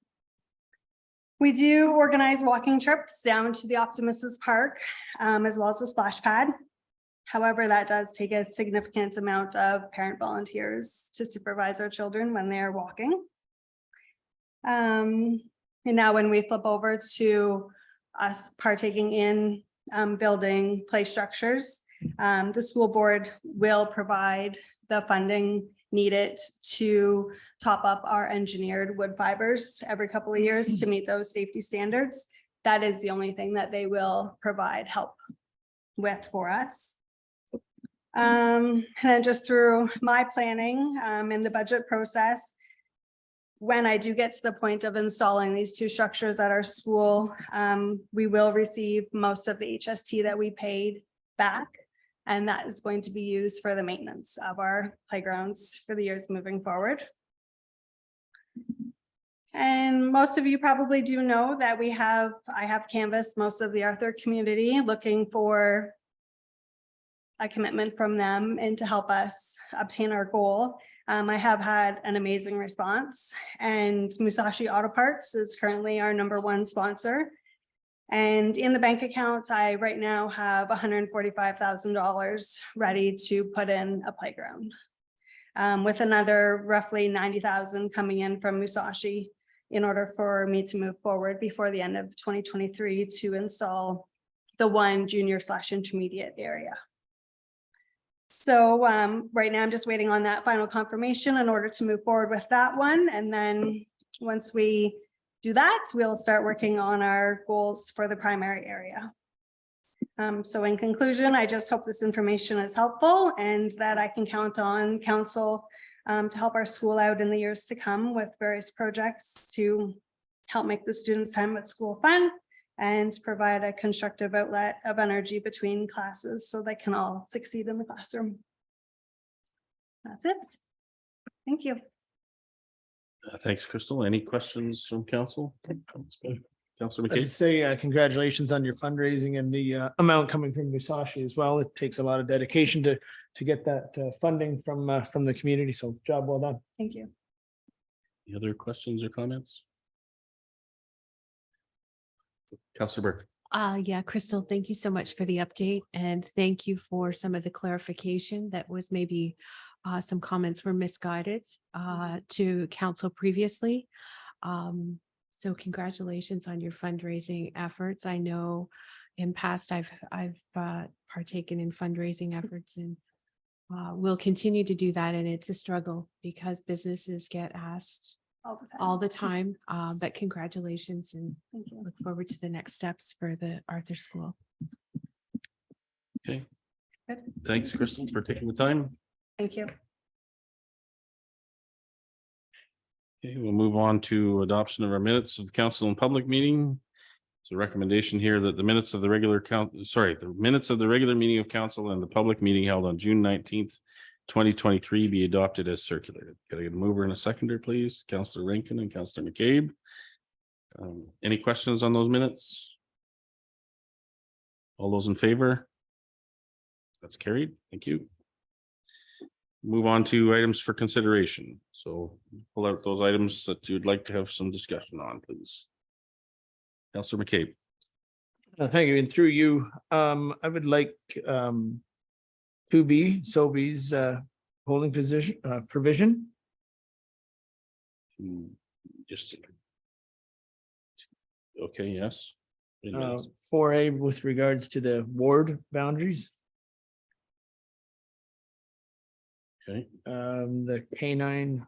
We do organize walking trips down to the Optimus's Park, as well as the splash pad. However, that does take a significant amount of parent volunteers to supervise our children when they are walking. And now when we flip over to us partaking in building play structures, the school board will provide the funding needed to top up our engineered wood fibers every couple of years to meet those safety standards. That is the only thing that they will provide help with for us. And then just through my planning in the budget process, when I do get to the point of installing these two structures at our school, we will receive most of the HST that we paid back. And that is going to be used for the maintenance of our playgrounds for the years moving forward. And most of you probably do know that I have canvassed most of the Arthur community looking for a commitment from them and to help us obtain our goal. I have had an amazing response, and Musashi Auto Parts is currently our #1 sponsor. And in the bank account, I right now have $145,000 ready to put in a playground, with another roughly 90,000 coming in from Musashi in order for me to move forward before the end of 2023 to install the one junior/intermediate area. So right now I'm just waiting on that final confirmation in order to move forward with that one. And then once we do that, we'll start working on our goals for the primary area. So in conclusion, I just hope this information is helpful and that I can count on council to help our school out in the years to come with various projects to help make the students' time at school fun and provide a constructive outlet of energy between classes so they can all succeed in the classroom. That's it. Thank you. Thanks, Crystal. Any questions from council? Councilor I'd McKay? say congratulations on your fundraising and the amount coming from Musashi as well. It takes a lot of dedication to get that funding from the community. So job well done. Thank you. Any other questions or comments? Councilor Burke. Yeah, Crystal, thank you so much for the update and thank you for some of the clarification that was maybe some comments were misguided to council previously. So congratulations on your fundraising efforts. I know in past I've partaken in fundraising efforts and we'll continue to do that. And it's a struggle because businesses get asked all the time. But congratulations and look forward to the next steps for the Arthur School. Okay. Thanks, Crystal, for taking the time. Thank you. Okay, we'll move on to adoption of our minutes of the council and public meeting. It's a recommendation here that the minutes of the regular the minutes of the regular meeting of council and the public meeting held on June 19th, 2023 be adopted as circulated. Can I get a mover and a seconder, please? Councilor Rankin and Councilor McCabe. Any questions on those minutes? All those in favor? That's carried. Thank you. Move on to items for consideration. So pull out those items that you'd like to have some discussion on, please. Councilor McCabe. Thank you. And through you, I would like 2B, Sobeys holding position provision. Just. Okay, yes. 4A with regards to the ward boundaries. Okay. The K9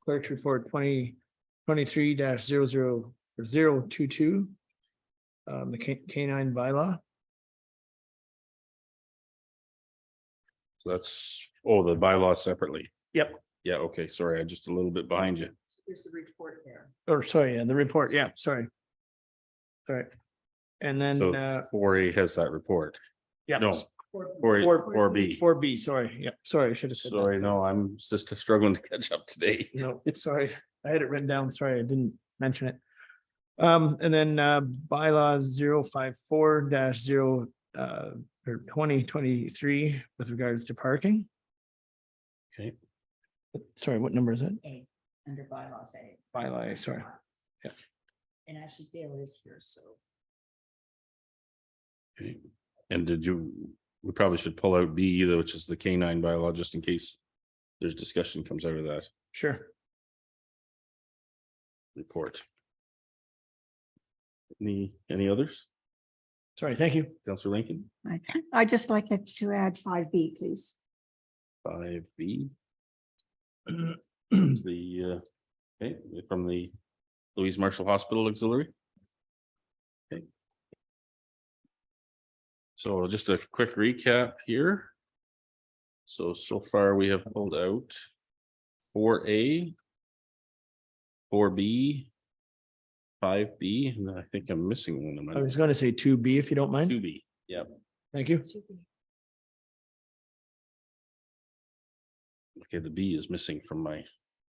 clerk's report 2023-00022. the canine bylaw. So that's, oh, the bylaw separately. Yep. Yeah, okay, sorry, I'm just a little bit behind you. There's the report there. Or sorry, yeah, the report. Yeah, sorry. Sorry. And then, So 4A has that report. yeah. No, 4B. 4B, sorry. Yeah, sorry, I should have said that. Sorry, no, I'm just struggling to catch up today. No, sorry, I had it written down. Sorry, I didn't mention it. And then bylaws 054-0 or 2023 with regards to parking. Okay. Sorry, what number is it? A, under bylaws A. Bylaw, sorry. Yeah. And actually Dale is here, so. Okay. And we probably should pull out B either, which is the K9 bylaw, just in case there's discussion comes out of that Sure. report. Any others? Sorry, thank you. Councillor Lincoln, I'd just like it to add 5B, please. 5B. It's the, okay, from the Louise Marshall Hospital Auxiliary. Okay. So just a quick recap here. So far we have pulled out 4A, 4B, 5B, and I think I'm missing one. I was going to say 2B if you don't mind. 2B, yeah. Thank you. Okay, the B is missing from my,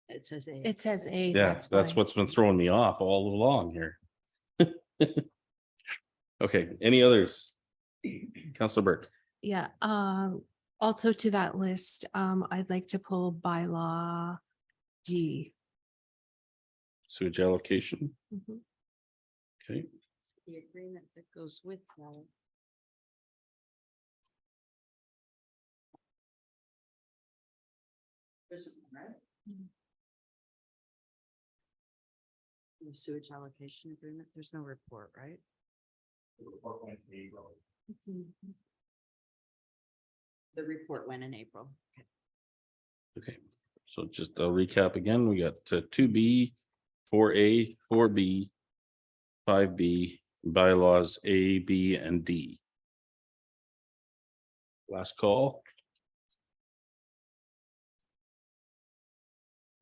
It says A. It says A. yeah, that's fine. what's been throwing me off all along here. Okay, any others? Councillor Burke. Yeah, also to that list, I'd like to pull bylaw D. Sewage allocation, Mhm. okay, The agreement that goes with that. Isn't, right? The sewage allocation agreement, there's no report, right? The report went in April. okay. So just a recap again, we got 2B, 4A, 4B, 5B, bylaws A, B, and D. Last call.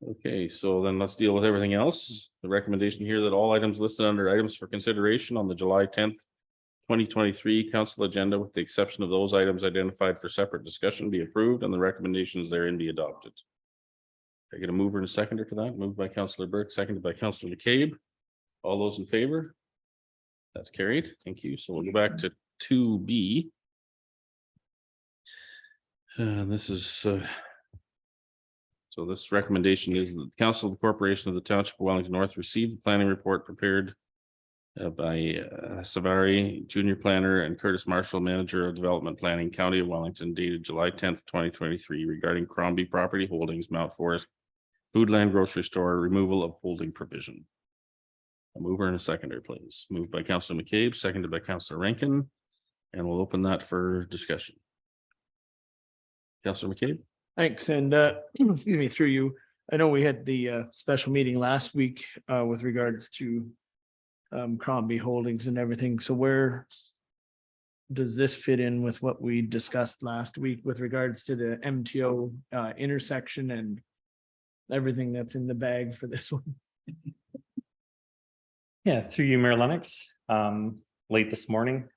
Okay, so then let's deal with everything else. The recommendation here that all items listed under items for consideration on the July 10th, 2023 council agenda, with the exception of those items identified for separate discussion, be approved and the recommendations therein be adopted. I get a mover and a seconder for that. Moved by Councillor Burke, seconded by Councillor McCabe. All those in favor? That's carried. Thank you. So we'll go back to 2B. This is so this recommendation is that the Council of the Corporation of the Township of Wellington North receive the planning report prepared by Savary, Junior Planner, and Curtis Marshall, Manager of Development Planning, County of Wellington, dated July 10th, 2023, regarding Crombie Property Holdings, Mount Forest Foodland Grocery Store, removal of holding provision. A mover and a seconder, please. Moved by Councillor McCabe, seconded by Councillor Rankin, and we'll open that for discussion. Councillor McCabe. Thanks, and excuse me, through you. I know we had the special meeting last week with regards to Crombie Holdings and everything. So where does this fit in with what we discussed last week with regards to the MTO intersection and everything that's in the bag for this one? Yeah, through you, Mayor Lennox. Late this morning,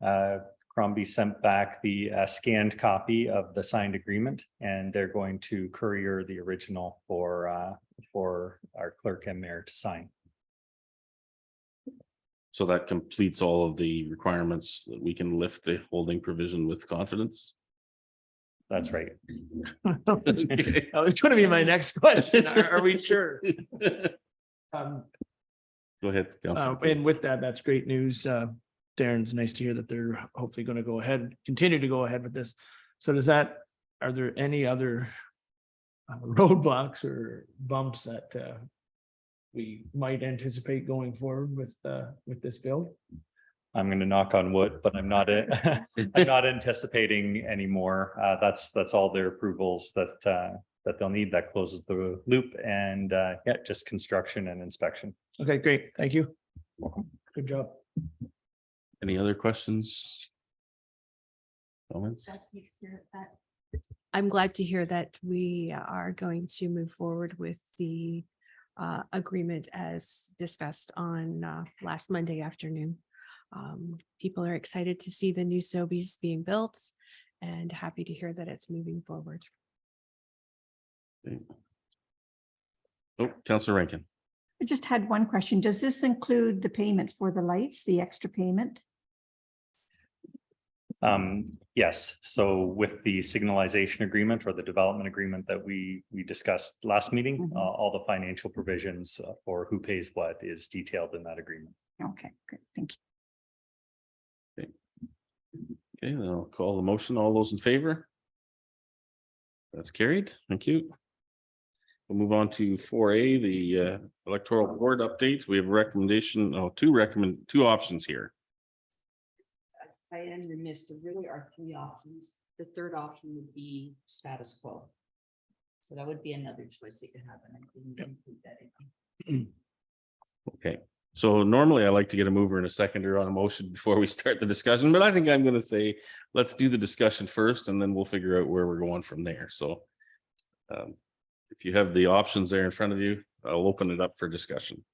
Crombie sent back the scanned copy of the signed agreement, and they're going to courier the original for our clerk and mayor to sign. So that completes all of the requirements that we can lift the holding provision with confidence. That's right. That was going to be my next question. Are we sure? Go ahead. Councillor. And with that, that's great news. Darren's nice to hear that they're hopefully going to go ahead, continue to go ahead with this. So are there any other roadblocks or bumps that we might anticipate going forward with this bill? I'm going to knock on wood, but I'm not I'm not anticipating any more. That's all their approvals that they'll need. That closes the loop, and yeah, just construction and inspection. Okay, great. Thank you. Good job. Any other questions? Comments? I'm glad to hear that we are going to move forward with the agreement as discussed on last Monday afternoon. People are excited to see the new Sobeys being built and happy to hear that it's moving forward. Oh, Councillor Rankin. I just had one question. Does this include the payment for the lights, the extra payment? Yes, so with the signalization agreement or the development agreement that we discussed last meeting, all the financial provisions for who pays what is detailed in that agreement. Okay, good. Thank you. Okay, then I'll call the motion. All those in favor? That's carried. Thank you. We'll move on to 4A, the electoral board update. We have a recommendation, two options here. I am remiss, there really are three options. The third option would be status quo. So that would be another choice they could have, and I didn't include that in. Okay, so normally I like to get a mover and a seconder on a motion before we start the discussion, but I think I'm going to say, let's do the discussion first and then we'll figure out where we're going from there. So if you have the options there in front of you, I'll open it up for discussion.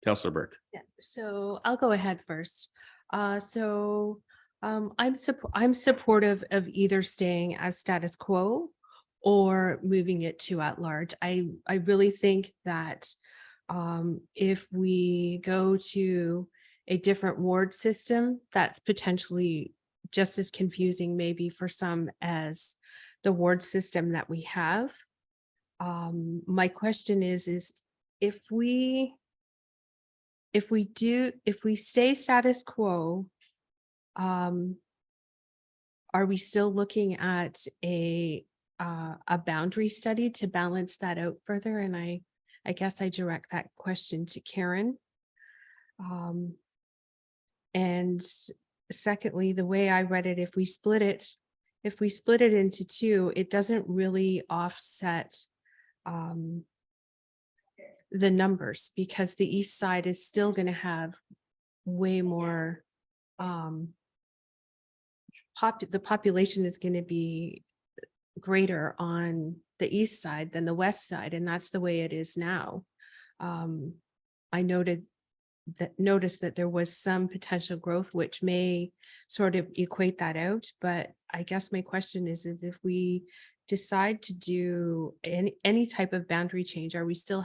Councillor Burke. Yeah, so I'll go ahead first. I'm supportive of either staying as status quo or moving it to at large. I really think that if we go to a different ward system, that's potentially just as confusing maybe for some as the ward system that we have. My question is if we stay status quo, are we still looking at a boundary study to balance that out further? And I guess I direct that question to Karen. And secondly, the way I read it, if we split it into two, it doesn't really offset the numbers, because the east side is still going to have way more the population is going to be greater on the east side than the west side, and that's the way it is now. I noticed that there was some potential growth which may sort of equate that out, but I guess my question is if we decide to do any type of boundary change, do we still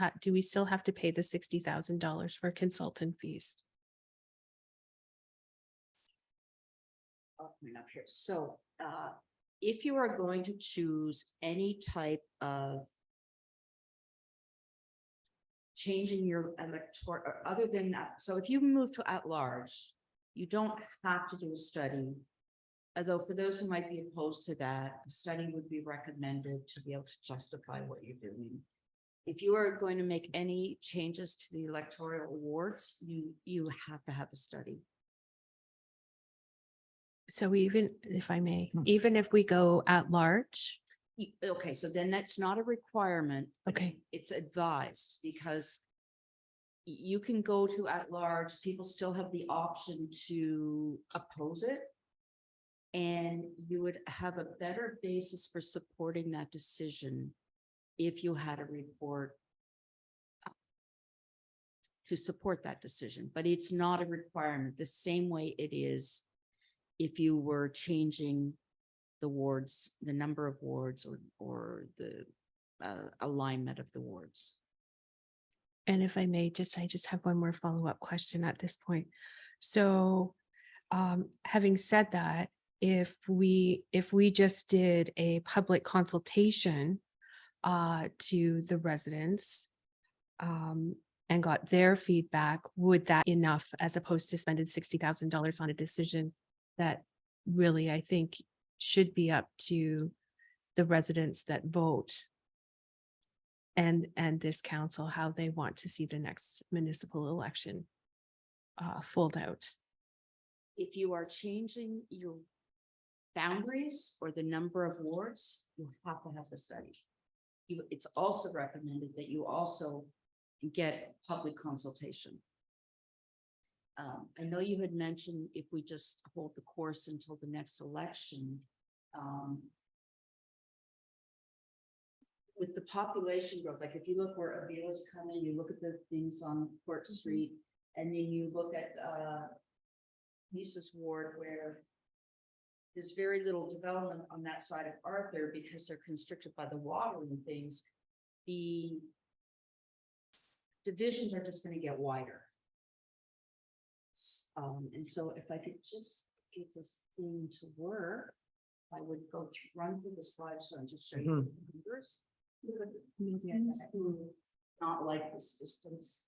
have to pay the $60,000 for consultant fees? Up here. So if you are going to choose any type of changing your electoral, other than that, so if you move to at large, you don't have to do a study. Although for those who might be opposed to that, a study would be recommended to be able to justify what you're doing. If you are going to make any changes to the electoral wards, you have to have a study. So even if I may, even if we go at large. Okay, so then that's not a requirement. But Okay. it's advised, because you can go to at large, people still have the option to oppose it. And you would have a better basis for supporting that decision if you had a report to support that decision, but it's not a requirement, the same way it is if you were changing the wards, the number of wards, or the alignment of the wards. And if I may, I just have one more follow-up question at this point. So having said that, if we just did a public consultation to the residents and got their feedback, would that be enough as opposed to spending $60,000 on a decision that really I think should be up to the residents that vote and this council, how they want to see the next municipal election fold out? If you are changing your boundaries or the number of wards, you have to have the study. It's also recommended that you also get public consultation. I know you had mentioned if we just hold the course until the next election. With the population growth, like if you look where Avila's coming, you look at the things on Court Street, and then you look at Lisa's ward where there's very little development on that side of Arthur because they're constricted by the water and things. The divisions are just gonna get wider. And so if I could just get this thing to work, I would go through, run through the slides and just show you the numbers. Not like this distance.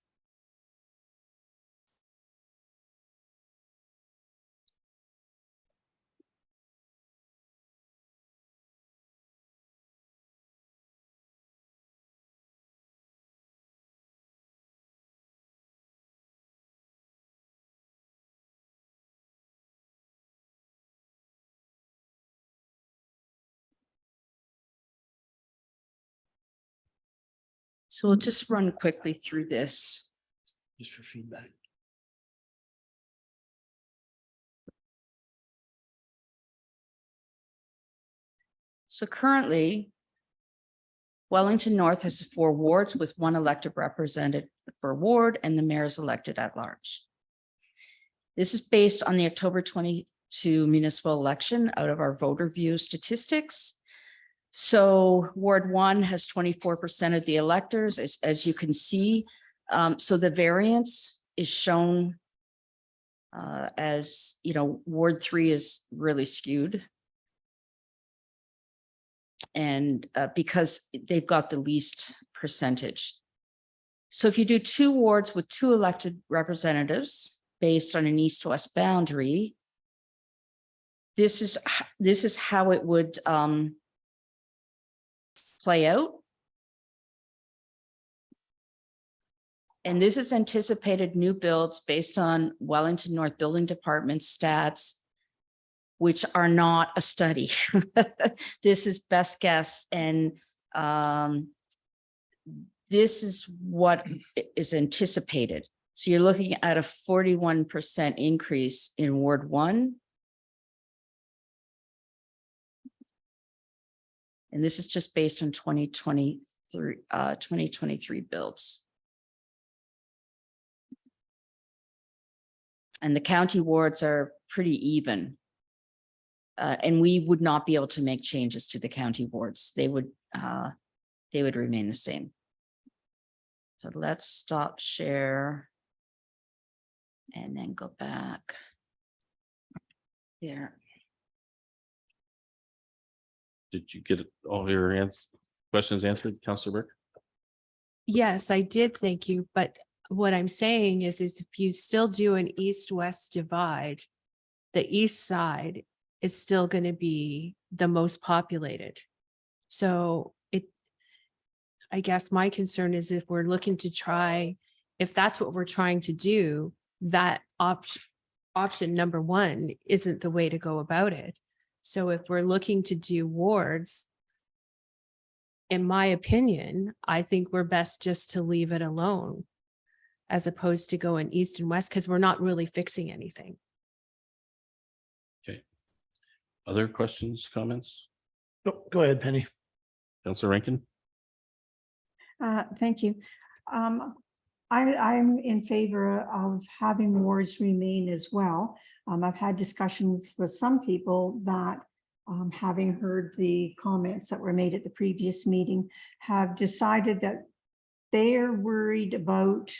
So we'll just run quickly through this. Just for feedback. So currently, Wellington North has 4 wards with 1 elected representative per ward, and the mayor is elected at large. This is based on the October 22 municipal election out of our voter view statistics. So Ward 1 has 24% of the electors, as you can see. So the variance is shown as, you know, Ward 3 is really skewed. And because they've got the least percentage. So if you do 2 wards with 2 elected representatives based on an east-west boundary, this is how it would play out. And this is anticipated new builds based on Wellington North Building Department stats, which are not a study. This is best guess. And this is what is anticipated. So you're looking at a 41% increase in Ward 1. And this is just based on 2023 builds. And the county wards are pretty even. And we would not be able to make changes to the county wards. They would remain the same. So let's stop share. And then go back. There. Did you get all your questions answered, Councillor Burke? Yes, I did. Thank you. But what I'm saying is if you still do an east-west divide, the east side is still going to be the most populated. So I guess my concern is if we're looking to try, if that's what we're trying to do, that option number 1 isn't the way to go about it. So if we're looking to do wards, in my opinion, I think we're best just to leave it alone as opposed to going east and west, because we're not really fixing anything. Okay. Other questions, comments? No, go ahead, Penny. Councillor Rankin? Thank you. I'm in favor of having wards remain as well. I've had discussions with some people that, having heard the comments that were made at the previous meeting, have decided that they are worried about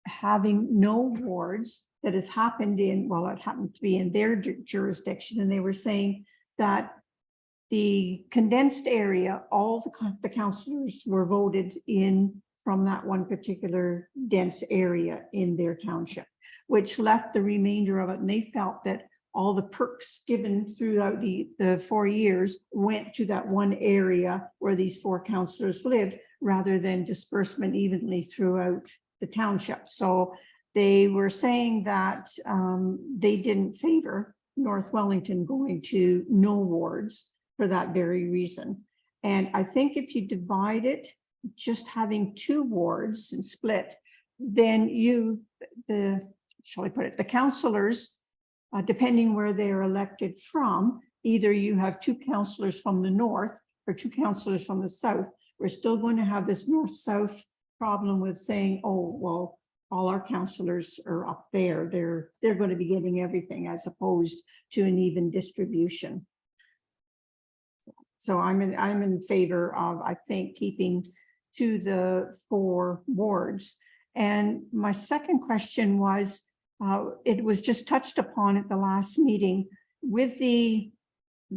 having no wards that has happened in, well, it happened to be in their jurisdiction, and they were saying that the condensed area, all the councillors were voted in from that one particular dense area in their township, which left the remainder of it. And they felt that all the perks given throughout the 4 years went to that one area where these 4 councillors live, rather than disbursement evenly throughout the township. So they were saying that they didn't favor North Wellington going to no wards for that very reason. And I think if you divide it, just having 2 wards and split, then the shall I put it, the councillors, depending where they're elected from, either you have two councillors from the north or two councillors from the south. We're still going to have this north-south problem with saying, oh, well, all our councillors are up there. They're going to be getting everything as opposed to an even distribution. So I'm in favor of, I think, keeping to the 4 wards. And my second question was, it was just touched upon at the last meeting with the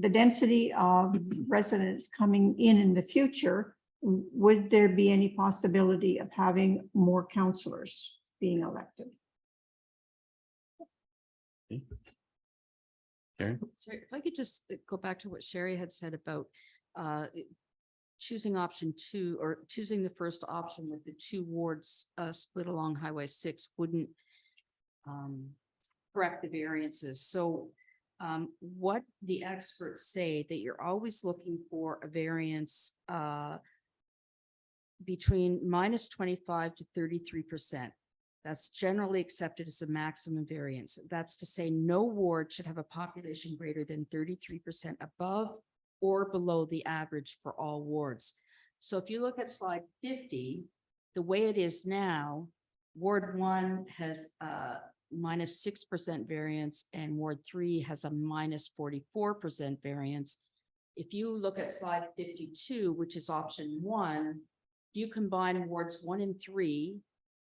density of residents coming in the future. Would there be any possibility of having more councillors being elected? Karen? Sorry, if I could just go back to what Sherry had said about choosing option 2 or choosing the first option with the 2 wards split along Highway 6 wouldn't correct the variances. So what the experts say that you're always looking for a variance between -25 to 33%. That's generally accepted as a maximum variance. That's to say no ward should have a population greater than 33% above or below the average for all wards. So if you look at slide 50, the way it is now, Ward 1 has -6% variance and Ward 3 has a -44% variance. If you look at slide 52, which is option 1, if you combine wards 1 and 3,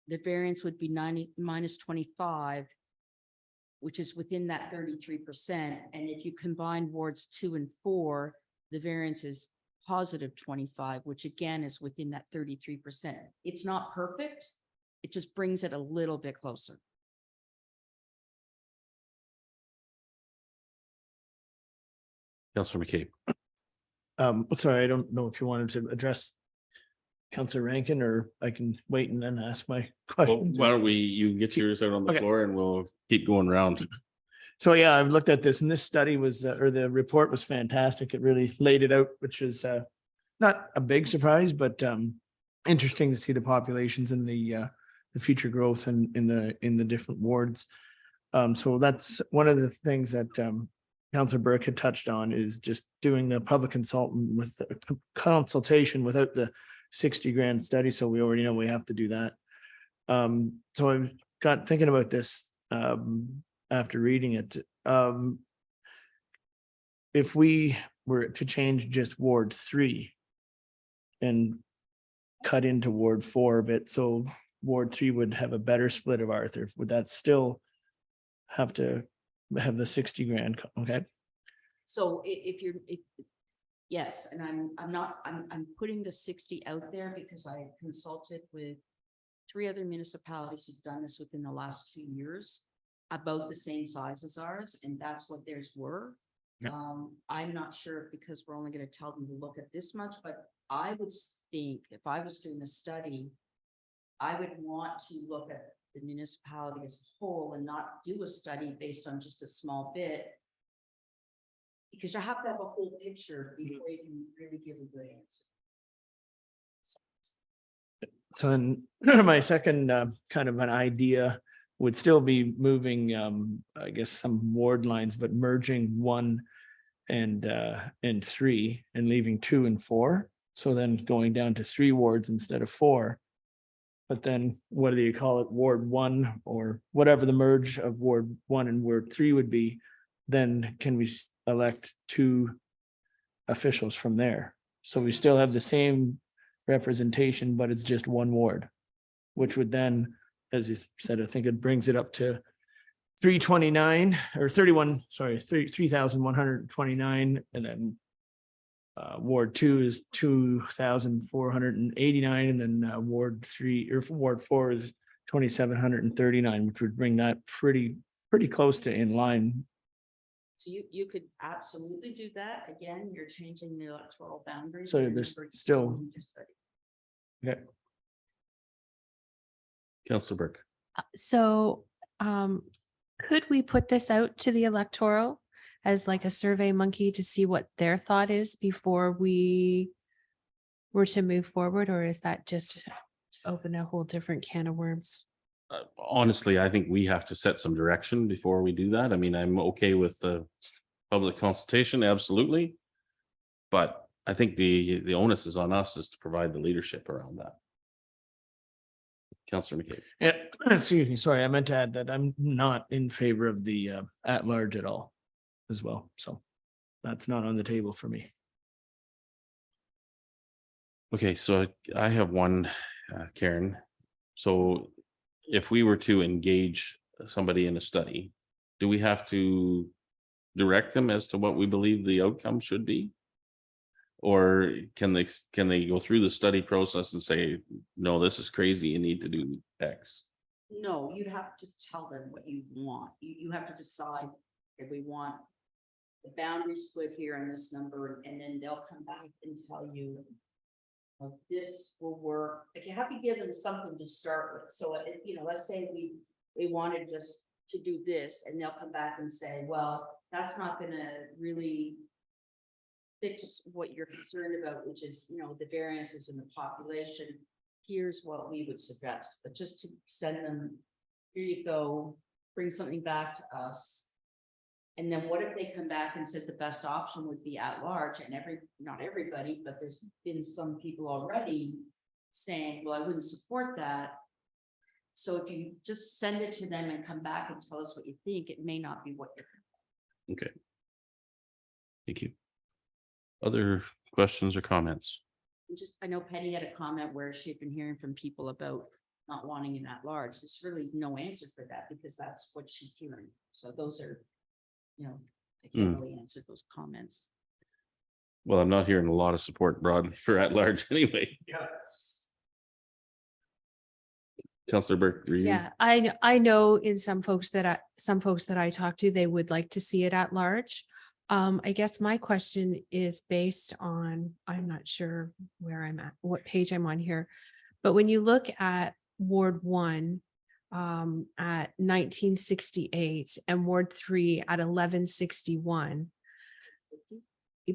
the variance would be -25, which is within that 33%. And if you combine wards 2 and 4, the variance is +25, which again is within that 33%. It's not perfect. It just brings it a little bit closer. Councillor McCabe. Sorry, I don't know if you wanted to address Councillor Rankin, or I can wait and then ask my Well, questions. why don't you get yours out on the Okay. floor and we'll keep going around. So yeah, I've looked at this and this study was, or the report was fantastic. It really laid it out, which is not a big surprise, but interesting to see the populations and the future growth in the different wards. So that's one of the things that Councillor Burke had touched on, is just doing the public consultation without the 60 grand study. So we already know we have to do that. So I've got thinking about this after reading it. If we were to change just Ward 3 and cut into Ward 4 a bit, so Ward 3 would have a better split of Arthur, would that still have to have the 60 grand? Okay. So yes, and I'm putting the 60 out there because I consulted with 3 other municipalities who've done this within the last 2 years, about the same size as ours, and that's what theirs were. I'm not sure because we're only going to tell them to look at this much, but I would think if I was doing a study, I would want to look at the municipality as a whole and not do a study based on just a small bit. Because you have to have a whole picture before you can really give a good answer. So then my second kind of an idea would still be moving, I guess, some ward lines, but merging 1 and 3 and leaving 2 and 4. So then going down to 3 wards instead of 4. But then what do you call it? Ward 1 or whatever the merge of Ward 1 and Ward 3 would be. Then can we elect 2 officials from there? So we still have the same representation, but it's just 1 ward, which would then, as you said, I think it brings it up to 329 or 31, sorry, 3,129. And then Ward 2 is 2,489. And then Ward 3 or Ward 4 is 2,739, which would bring that pretty close to in line. So you could absolutely do that. Again, you're changing the electoral boundaries. So there's still. Okay. Councillor Burke. So could we put this out to the electoral as like a survey monkey to see what their thought is before we were to move forward, or is that just open a whole different can of worms? honestly, I think we have to set some direction before we do that. I mean, I'm okay with the public consultation, absolutely. But I think the onus is on us is to provide the leadership around that. Councillor McCabe. Yeah, excuse me, sorry, I meant to add that I'm not in favor of the at-large at all as well, so that's not on the table for me. Okay, so I have one, Karen. So if we were to engage somebody in a study, do we have to direct them as to what we believe the outcome should be? Or can they go through the study process and say, no, this is crazy, you need to do X? No, you have to tell them what you want. You have to decide if we want the boundary split here and this number, and then they'll come back and tell you, well, this will work. Like, you have to give them something to start with. So, let's say we wanted just to do this, and they'll come back and say, well, that's not gonna really fix what you're concerned about, which is, the variances in the population. Here's what we would suggest, but just to send them, here you go, bring something back to us. And then what if they come back and said the best option would be at large, and not everybody, but there's been some people already saying, well, I wouldn't support that. So if you just send it to them and come back and tell us what you think, it may not be what you're. Okay. Thank you. Other questions or comments? I know Penny had a comment where she'd been hearing from people about not wanting an at large. There's really no answer for that because that's what she's hearing. So those are, I can't really answer those comments. Well, I'm not hearing a lot of support broadly for at large anyway. Yeah. Councillor Burke. Yeah, I know in some folks that I talk to, they would like to see it at large. I guess my question is based on, I'm not sure where I'm at, what page I'm on here. But when you look at Ward 1 at 1968 and Ward 3 at 1161,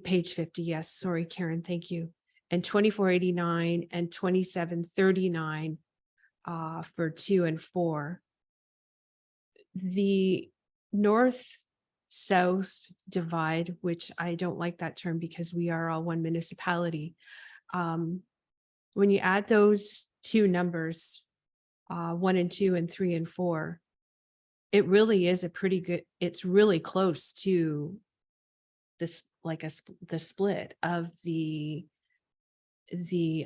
page 50, yes, sorry, Karen, thank you. And 2489 and 2739 for 2 and 4. The north-south divide, which I don't like that term because we are all one municipality. When you add those two numbers, 1 and 2 and 3 and 4, it really is a pretty good, it's really close to this, like the split of the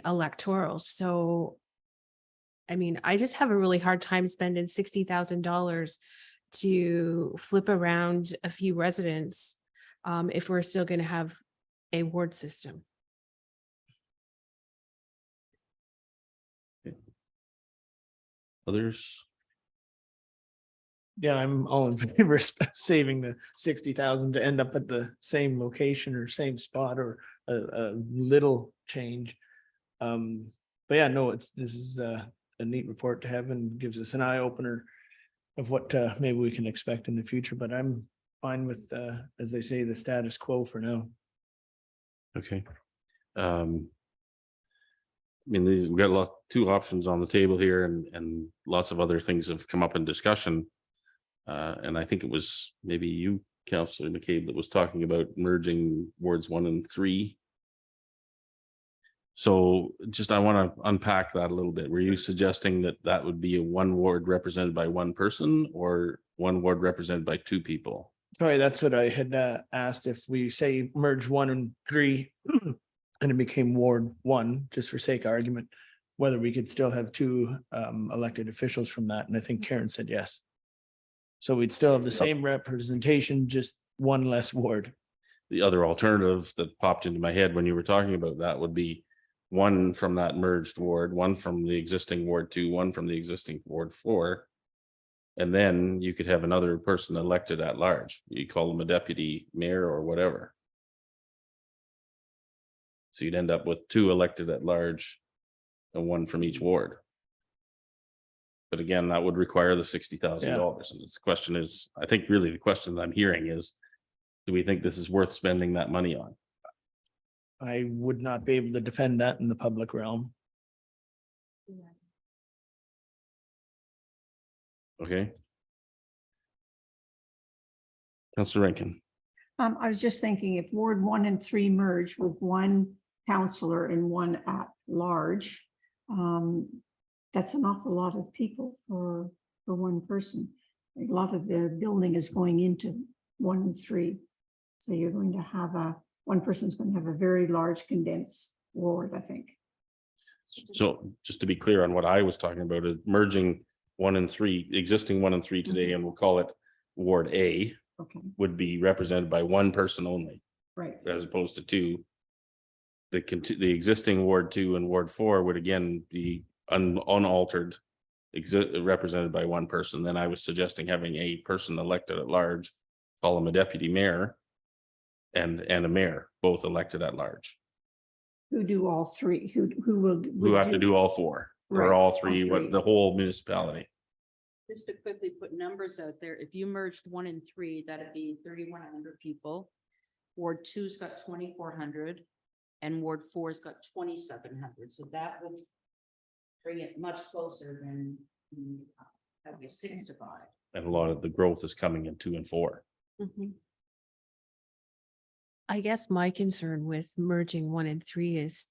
electoral. So I mean, I just have a really hard time spending $60,000 to flip around a few residents if we're still going to have a ward system. Others? Yeah, I'm all in favor of saving the 60,000 to end up at the same location or same spot or a little change. But yeah, no, this is a neat report to have and gives us an eye opener of what maybe we can expect in the future, but I'm fine with, as they say, the status quo for now. Okay. I mean, we've got two options on the table here and lots of other things have come up in discussion. And I think it was maybe you, Councillor McCabe, that was talking about merging wards 1 and 3. So I want to unpack that a little bit. Were you suggesting that would be a one ward represented by one person or one ward represented by 2 people? Sorry, that's what I had asked. If we say merge 1 and 3 and it became Ward 1, just for sake of argument, whether we could still have 2 elected officials from that. And I think Karen said yes. So we'd still have the same representation, just 1 less ward. The other alternative that popped into my head when you were talking about that would be 1 from that merged ward, 1 from the existing Ward 2, 1 from the existing Ward 4. And then you could have another person elected at large. You call them a deputy mayor or whatever. So you'd end up with 2 elected at large and 1 from each ward. But again, that would require the $60,000. And the question is, I think really the question that I'm hearing is, do we think this is worth spending that money on? I would not be able to defend that in the public realm. Okay. Councillor Rankin. I was just thinking if Ward 1 and 3 merge with one counselor and one at large, that's an awful lot of people for one person. A lot of the building is going into 1 and 3. So you're going to have one person's going to have a very large condensed ward, I think. So just to be clear on what I was talking about is merging 1 and 3, existing 1 and 3 today, and we'll call it Ward A, Okay, would be represented by one person only, right. as opposed to 2. The existing Ward 2 and Ward 4 would again be unaltered, represented by one person. Then I was suggesting having a person elected at large, call him a deputy mayor, and a mayor, both elected at large, Who do all 3? Who have to do all 4 Right, or all all 3, what 3. the whole municipality. Just to quickly put numbers out there, if you merged 1 and 3, that'd be 3,100 people. Ward 2's got 2,400 and Ward 4's got 2,700. So that would bring it much closer than that'd be 6 to 5. And a lot of the growth is coming in 2 and 4. Mhm. I guess my concern with merging 1 and 3 is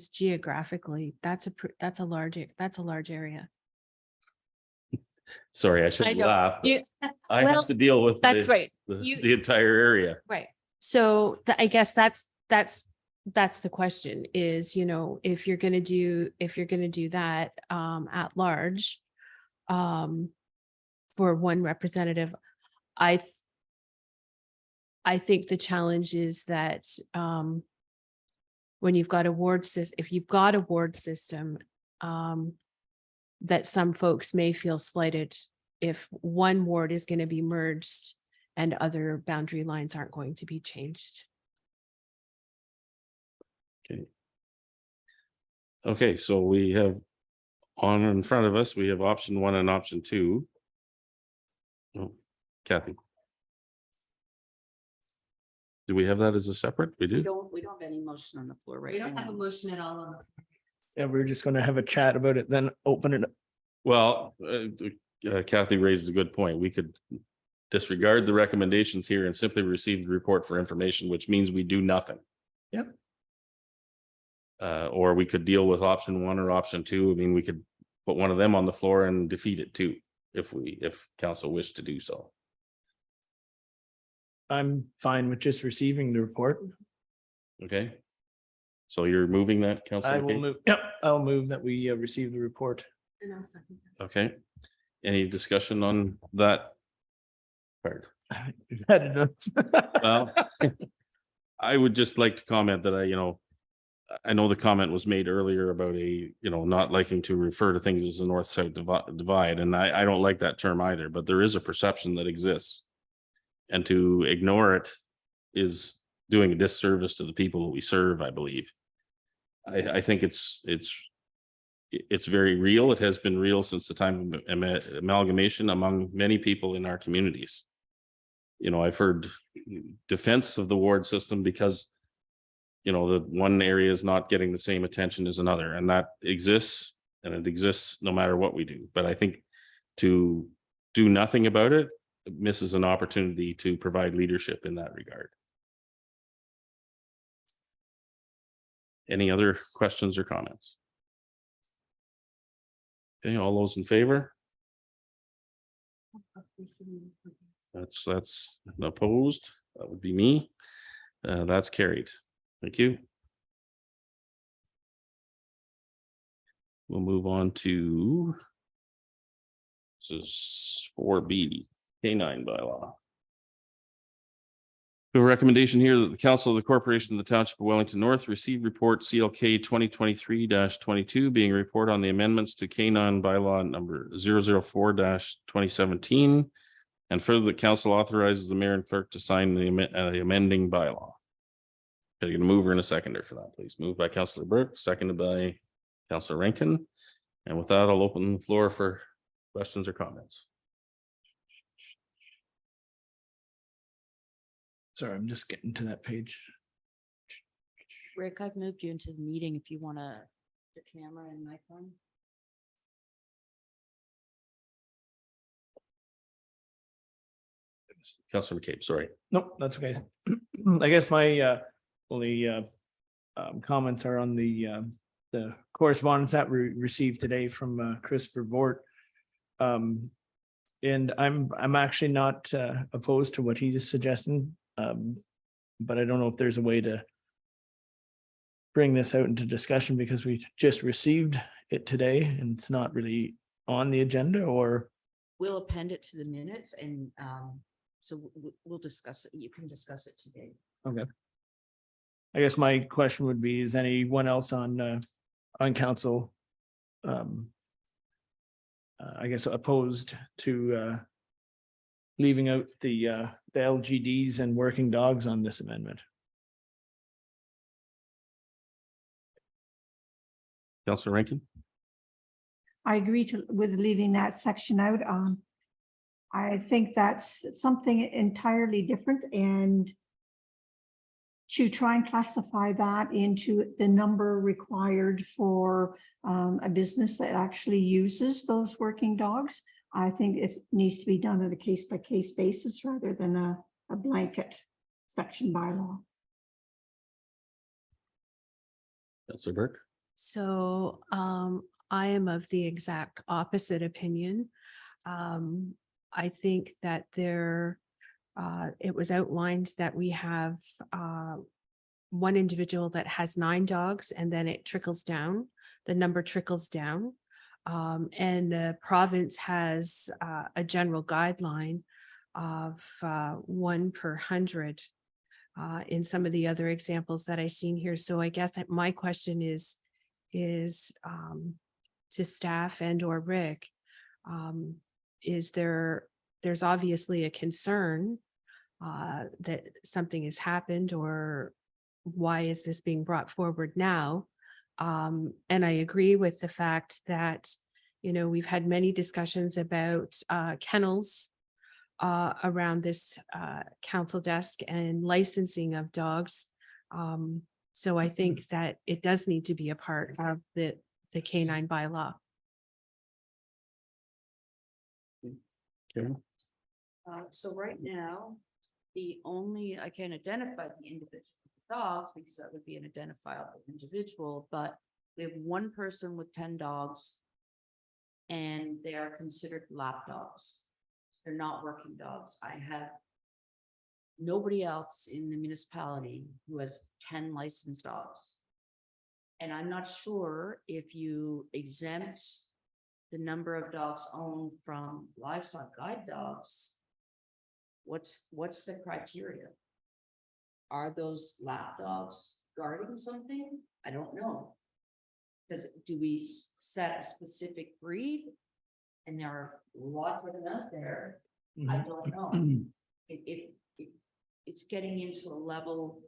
geographically, that's a large area. Sorry, I I shouldn't know. laugh. You- I well, have to deal with That's right. the entire area. Right. So I guess that's the question is, if you're gonna do that at large for one representative, I think the challenge is that when you've got a ward system, if you've got a ward system, that some folks may feel slighted if one ward is going to be merged and other boundary lines aren't going to be changed. Okay, so we have on in front of us, we have option 1 and option 2. Oh, Kathy. Do we have that as a separate? We do. We don't have any motion on the floor right We don't have a now. motion at all on this. Yeah, we're just gonna have a chat about it, then open it up. Well, Kathy raises a good point. We could disregard the recommendations here and simply receive the report for information, which means we do nothing. Yep. Or we could deal with option 1 or option 2. I mean, we could put one of them on the floor and defeat it too, if council wished to do so. I'm fine with just receiving the report. Okay. So you're moving that, Councilor I will King? move, yep, I'll move that we receive the report. And I'll second that. Okay. Any discussion on that part? Had enough. Well, I would just like to comment that I know the comment was made earlier about not liking to refer to things as a north-south divide, and I don't like that term either, but there is a perception that exists. And to ignore it is doing a disservice to the people that we serve, I believe. I think it's very real. It has been real since the time of amalgamation among many people in our communities. I've heard defense of the ward system because the one area is not getting the same attention as another, and that exists, and it exists no matter what we do. But I think to do nothing about it misses an opportunity to provide leadership in that regard. Any other questions or comments? Okay, all those in favor? That's opposed. That would be me. That's carried. Thank you. We'll move on to this is 4B, K9 bylaw. We have a recommendation here that the Council of the Corporation of the Township of Wellington North receive report CLK 2023-22, being a report on the amendments to K9 bylaw number 004-2017, and further the council authorizes the mayor and clerk to sign the amending bylaw. Can I get a mover and a seconder for that, please? Moved by Councillor Burke, seconded by Councillor Rankin. And with that, I'll open the floor for questions or comments. Sorry, I'm just getting to that page. Rick, I've moved you into the meeting if you want to, the camera and mic on. Councillor McCabe, sorry. Nope, that's okay. I guess my only comments are on the correspondence that we received today from Christopher Vort. And I'm actually not opposed to what he is suggesting. But I don't know if there's a way to bring this out into discussion because we just received it today and it's not really on the agenda, or We'll append it to the minutes and so we'll discuss it. You can discuss it today. okay. I guess my question would be, is anyone else on council I guess opposed to leaving out the LGDs and working dogs on this amendment? Councillor Rankin? I agree with leaving that section out. I think that's something entirely different, and to try and classify that into the number required for a business that actually uses those working dogs, I think it needs to be done on a case-by-case basis rather than a blanket section bylaw. Councillor Burke? So I am of the exact opposite opinion. I think that it was outlined that we have one individual that has 9 dogs and then it trickles down, the number trickles down. And the province has a general guideline of 1 per 100 in some of the other examples that I've seen here. So I guess that my question is to staff and or Rick, there's obviously a concern that something has happened, or why is this being brought forward now? And I agree with the fact that, we've had many discussions about kennels around this council desk and licensing of dogs. So I think that it does need to be a part of the canine bylaw. So right now, I can identify the individual dogs because that would be an identifiable individual, but we have one person with 10 dogs and they are considered lap dogs. They're not working dogs. I have nobody else in the municipality who has 10 licensed dogs. And I'm not sure if you exempt the number of dogs owned from livestock guide dogs, what's the criteria? Are those lap dogs guarding something? I don't know. Do we set a specific breed? And there are lots of them out there. I don't know. It's getting into a level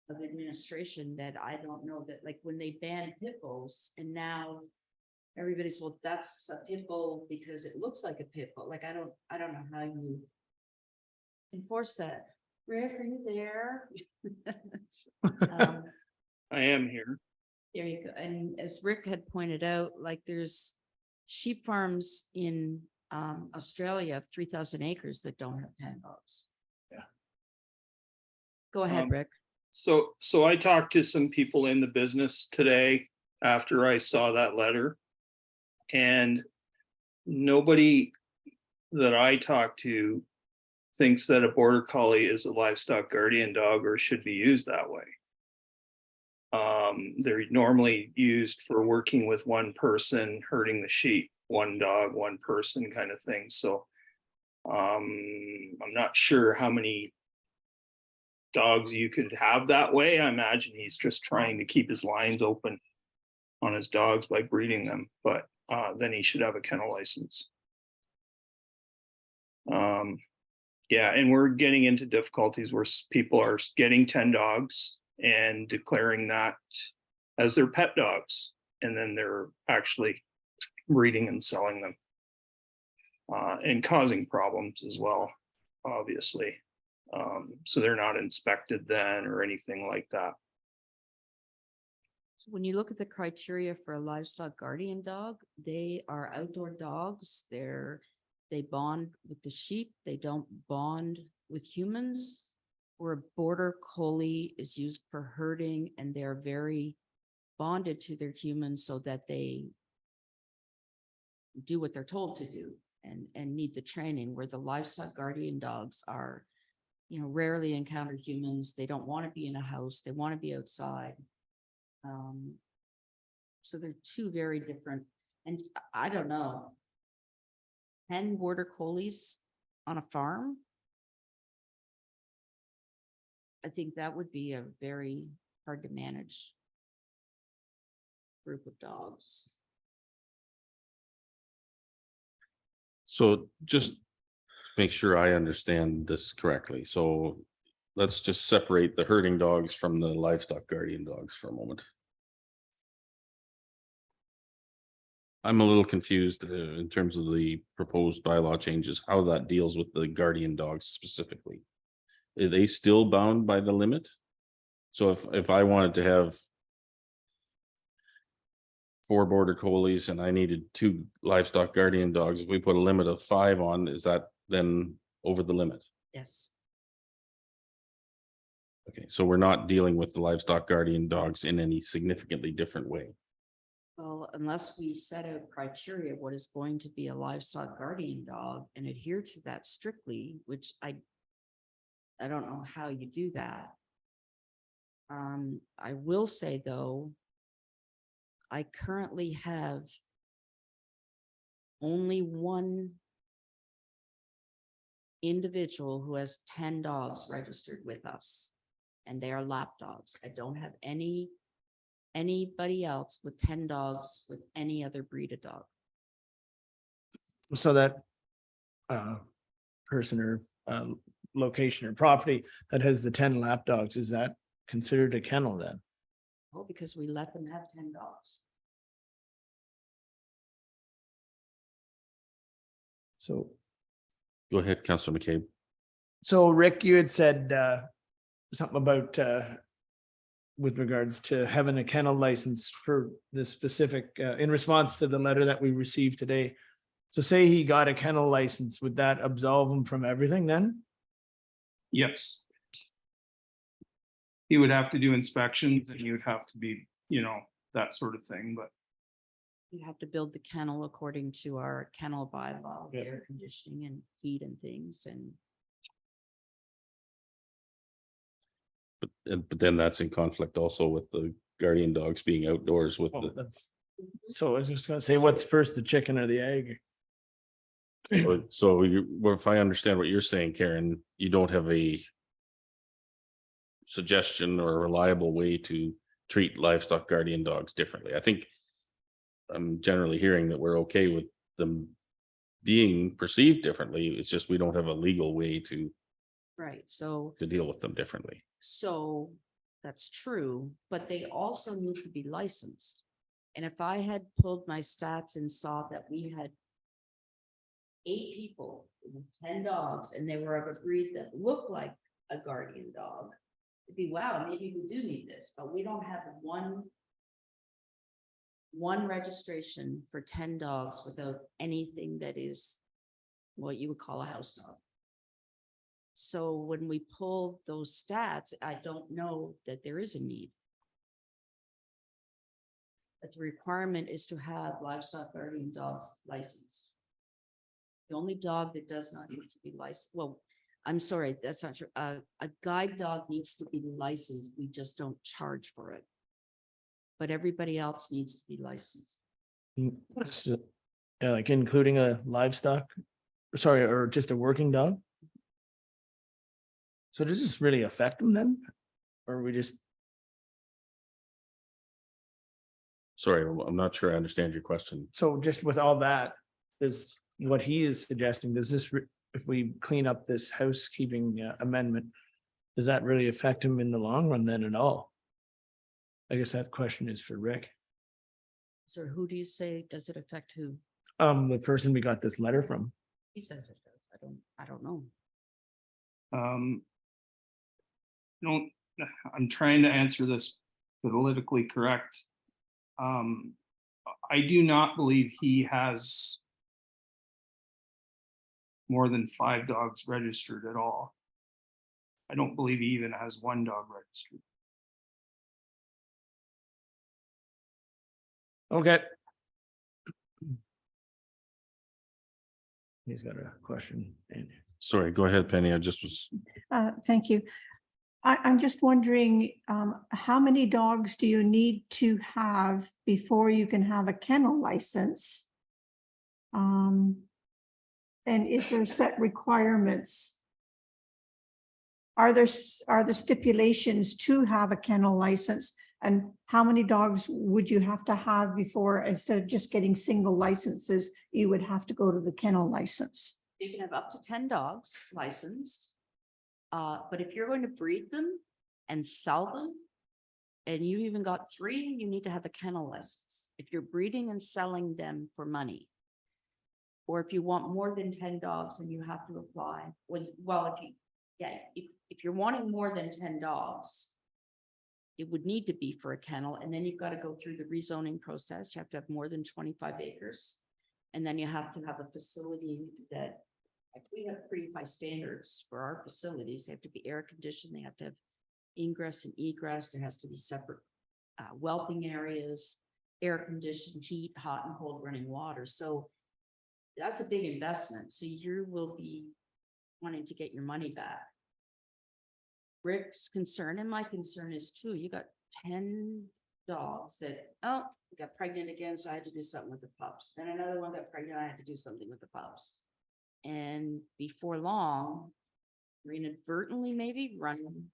of administration that I don't know, that like when they banned pit bulls and now everybody's, well, that's a pit bull because it looks like a pit bull. Like, I don't know how you enforce that. Rick, are you there? I am here. There you go. And as Rick had pointed out, like there's sheep farms in Australia of 3,000 acres that don't have 10 dogs. Yeah. Go ahead, Rick. So I talked to some people in the business today after I saw that letter. And nobody that I talked to thinks that a border collie is a livestock guardian dog or should be used that way. They're normally used for working with one person, herding the sheep, one dog, one person kind of thing. So I'm not sure how many dogs you could have that way. I imagine he's just trying to keep his lines open on his dogs by breeding them, but then he should have a kennel license. Yeah, and we're getting into difficulties where people are getting 10 dogs and declaring that as their pet dogs, and then they're actually breeding and selling them and causing problems as well, obviously. So they're not inspected then or anything like that. So when you look at the criteria for a livestock guardian dog, they are outdoor dogs. They're they bond with the sheep, they don't bond with humans. Where a border collie is used for herding and they're very bonded to their humans so that they do what they're told to do and need the training, where the livestock guardian dogs are, rarely encounter humans. They don't want to be in a house. They want to be outside. So they're two very different, and I don't know. 10 border collies on a farm? I think that would be a very hard to manage group of dogs. So just make sure I understand this correctly. So let's just separate the herding dogs from the livestock guardian dogs for a moment. I'm a little confused in terms of the proposed bylaw changes, how that deals with the guardian dogs specifically. Are they still bound by the limit? So if I wanted to have 4 border collies and I needed 2 livestock guardian dogs, if we put a limit of 5 on, is that then over the limit? Yes. Okay, so we're not dealing with the livestock guardian dogs in any significantly different way. Well, unless we set out criteria, what is going to be a livestock guardian dog and adhere to that strictly, which I don't know how you do that. I will say though, I currently have only one individual who has 10 dogs registered with us, and they are lap dogs. I don't have anybody else with 10 dogs with any other breed of dog. So that person or location or property that has the 10 lap dogs, is that considered a kennel then? Oh, because we let them have 10 dogs. So, Go ahead, Councillor McCabe. so Rick, you had said something about with regards to having a kennel license for this specific, in response to the letter that we received today. So say he got a kennel license, would that absolve him from everything then? Yes. He would have to do inspections and you would have to be, that sort of thing, but You have to build the kennel according to our kennel bylaw, Yeah. air conditioning and heat and things, and But then that's in conflict also with the guardian dogs being outdoors with Oh, the, that's, so I was just gonna say, what's first, the chicken or the egg? so well, if I understand what you're saying, Karen, you don't have a suggestion or a reliable way to treat livestock guardian dogs differently. I think I'm generally hearing that we're okay with them being perceived differently. It's just we don't have a legal way to right, so deal with them differently. So that's true, but they also need to be licensed. And if I had pulled my stats and saw that we had 8 people with 10 dogs and they were of a breed that looked like a guardian dog, it'd be, wow, maybe we do need this, but we don't have one registration for 10 dogs without anything that is what you would call a house dog. So when we pull those stats, I don't know that there is a need. But the requirement is to have livestock guardian dogs licensed. The only dog that does not need to be licensed, well, I'm sorry, that's not true. A guide dog needs to be licensed. We just don't charge for it. But everybody else needs to be licensed. So, yeah, like including a livestock, sorry, or just a working dog? So does this really affect them then? Or are we just, Sorry, I'm not sure I understand your question. so just with all that, is what he is suggesting, does this, if we clean up this housekeeping amendment, does that really affect him in the long run then at all? I guess that question is for Rick. So who do you say, does it affect who? The person we got this letter from. He says it does. I don't know. I'm trying to answer this politically correct. I do not believe he has more than 5 dogs registered at all. I don't believe he even has 1 dog registered. Okay. He's got a question. Sorry, go ahead, Penny. I just was, Thank you. I'm just wondering, how many dogs do you need to have before you can have a kennel license? And is there set requirements? Are there stipulations to have a kennel license? And how many dogs would you have to have before, instead of just getting single licenses, you would have to go to the kennel license? You can have up to 10 dogs licensed. But if you're going to breed them and sell them, and you even got 3, you need to have a kennel license. If you're breeding and selling them for money. Or if you want more than 10 dogs, then you have to apply. If you're wanting more than 10 dogs, it would need to be for a kennel, and then you've got to go through the rezoning process. You have to have more than 25 acres. And then you have to have a facility that, like, we have pretty high standards for our facilities. They have to be air conditioned. They have to have ingress and egress. There has to be separate whelping areas, air conditioned, heat, hot and cold running water. So that's a big investment. So you will be wanting to get your money back. Rick's concern, and my concern is too, you got 10 dogs that, oh, got pregnant again, so I had to do something with the pups. Then another one got pregnant, I had to do something with the pups. And before long, you're inadvertently maybe running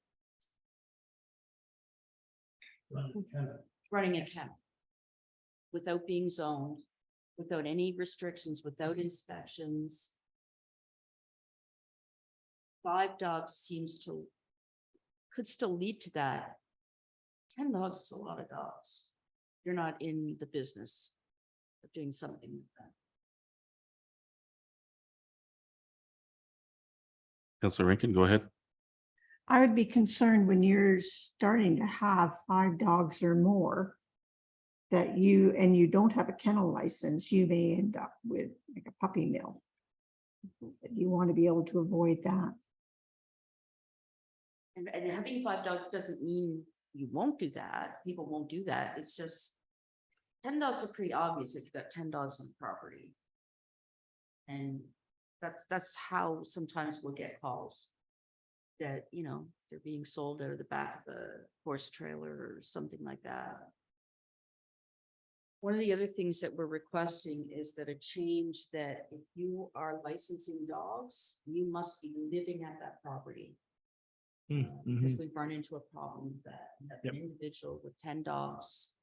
a kennel without being zoned, without any restrictions, without inspections. 5 dogs could still lead to that. 10 dogs is a lot of dogs. You're not in the business of doing something with that. Councillor Rankin, go ahead. I would be concerned when you're starting to have 5 dogs or more, that you don't have a kennel license, you may end up with like a puppy mill. You want to be able to avoid that. And having 5 dogs doesn't mean you won't do that. People won't do that. It's just 10 dogs are pretty obvious if you've got 10 dogs on the property. And that's how sometimes we'll get calls that, you know, they're being sold out of the back of a horse trailer or something like that. One of the other things that we're requesting is that a change that if you are licensing dogs, you must be living at that property. Because we've run into a problem with that. An individual with 10 dogs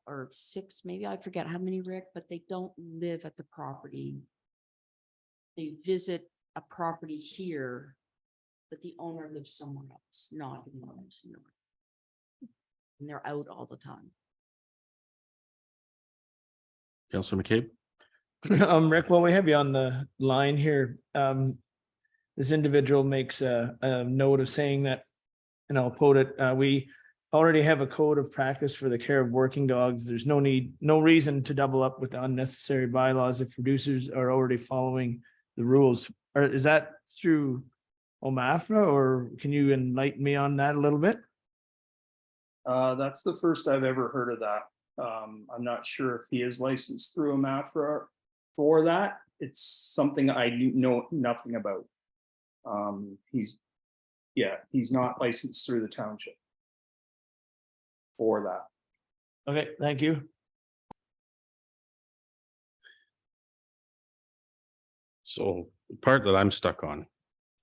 or 6, maybe, I forget how many, Rick, but they don't live at the property. They visit a property here, but the owner lives somewhere else, not in Wellington. And they're out all the time. Councillor McCabe. Rick, while we have you on the line here, this individual makes a note of saying that, and I'll quote it, we already have a code of practice for the care of working dogs. There's no reason to double up with unnecessary bylaws if producers are already following the rules. Or is that through OMAFRA, or can you enlighten me on that a little bit? That's the first I've ever heard of that. I'm not sure if he is licensed through a MAFRA for that. It's something I know nothing about. He's not licensed through the township for that. Okay, thank you. So the part that I'm stuck on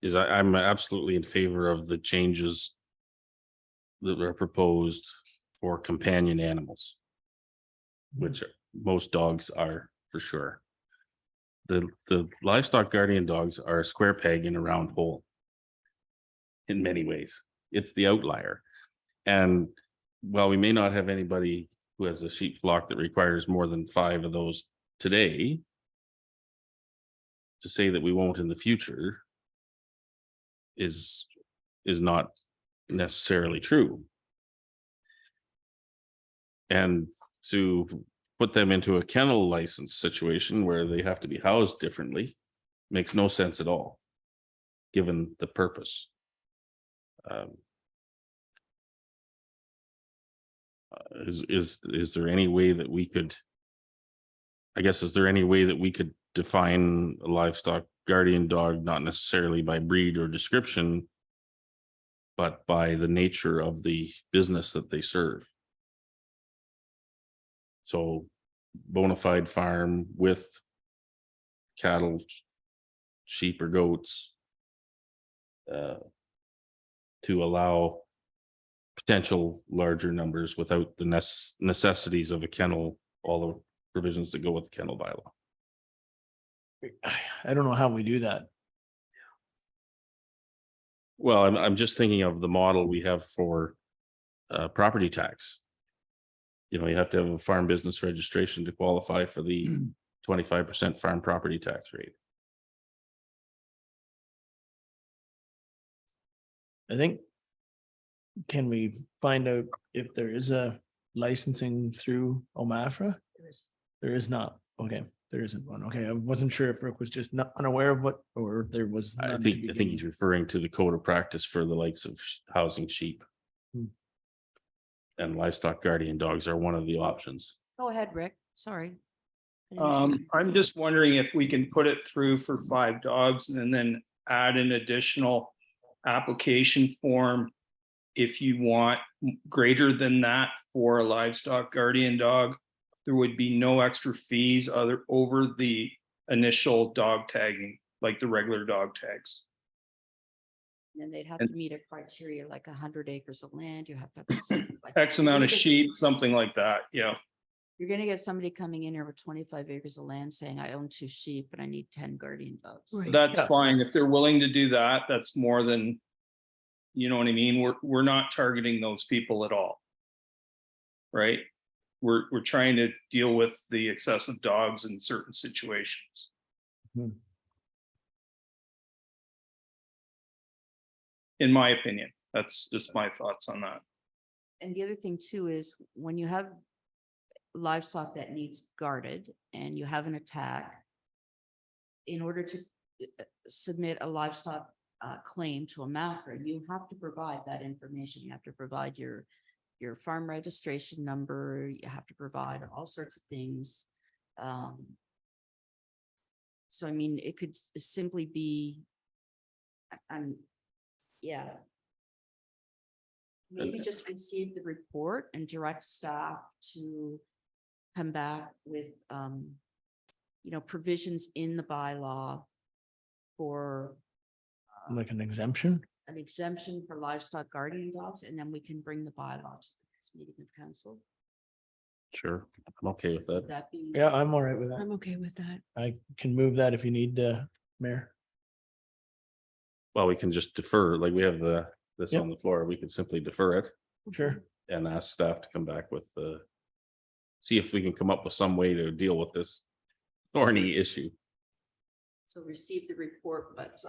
is I'm absolutely in favor of the changes that are proposed for companion animals, which most dogs are for sure. The livestock guardian dogs are a square peg in a round hole. In many ways, it's the outlier. And while we may not have anybody who has a sheep flock that requires more than 5 of those today, to say that we won't in the future is not necessarily true. And to put them into a kennel license situation where they have to be housed differently makes no sense at all, given the purpose. Is there any way that we could, I guess, is there any way that we could define a livestock guardian dog, not necessarily by breed or description, but by the nature of the business that they serve? So bona fide farm with cattle, sheep or goats, to allow potential larger numbers without the necessities of a kennel, all the provisions that go with the kennel bylaw. I don't know how we do that. Well, I'm just thinking of the model we have for property tax. You know, you have to have a farm business registration to qualify for the 25% farm property tax rate. I think. Can we find out if there is a licensing through OMAFRA? There is not. Okay, there isn't one. Okay, I wasn't sure if Rick was just not unaware of what, or there was. I none to think begin he's with. referring to the code of practice for the likes of housing sheep. Hmm. And livestock guardian dogs are one of the options. Go ahead, Rick. Sorry. I didn't see you. I'm just wondering if we can put it through for 5 dogs and then add an additional application form. If you want greater than that for a livestock guardian dog, there would be no extra fees over the initial dog tagging, like the regular dog tags. And they'd have to meet a criteria like 100 acres of land. You have to have a certain, like, X amount of sheep, something like that, yeah. You're gonna get somebody coming in here with 25 acres of land saying, I own 2 sheep, but I need 10 guardian dogs. Right. That's fine. If they're willing to do that, that's more than, you know what I mean? We're not targeting those people at all. Right? We're trying to deal with the excessive dogs in certain situations. Hmm. In my opinion, that's just my thoughts on that. And the other thing too is when you have livestock that needs guarded and you have an attack, in order to submit a livestock claim to a MAFRA, you have to provide that information. You have to provide your farm registration number. You have to provide all sorts of things. So I mean, it could simply be, yeah. Maybe just receive the report and direct staff to come back with, provisions in the bylaw for Like an exemption? an exemption for livestock guardian dogs, and then we can bring the bylaw to the next meeting of council. Sure, I'm okay with that. Would that be? Yeah, I'm all right with that. I'm okay with that. I can move that if you need, Mayor. Well, we can just defer, like we have this Yep. on the floor, we could simply defer it Sure. and ask staff to come back with see if we can come up with some way to deal with this thorny issue. So receive the report, but,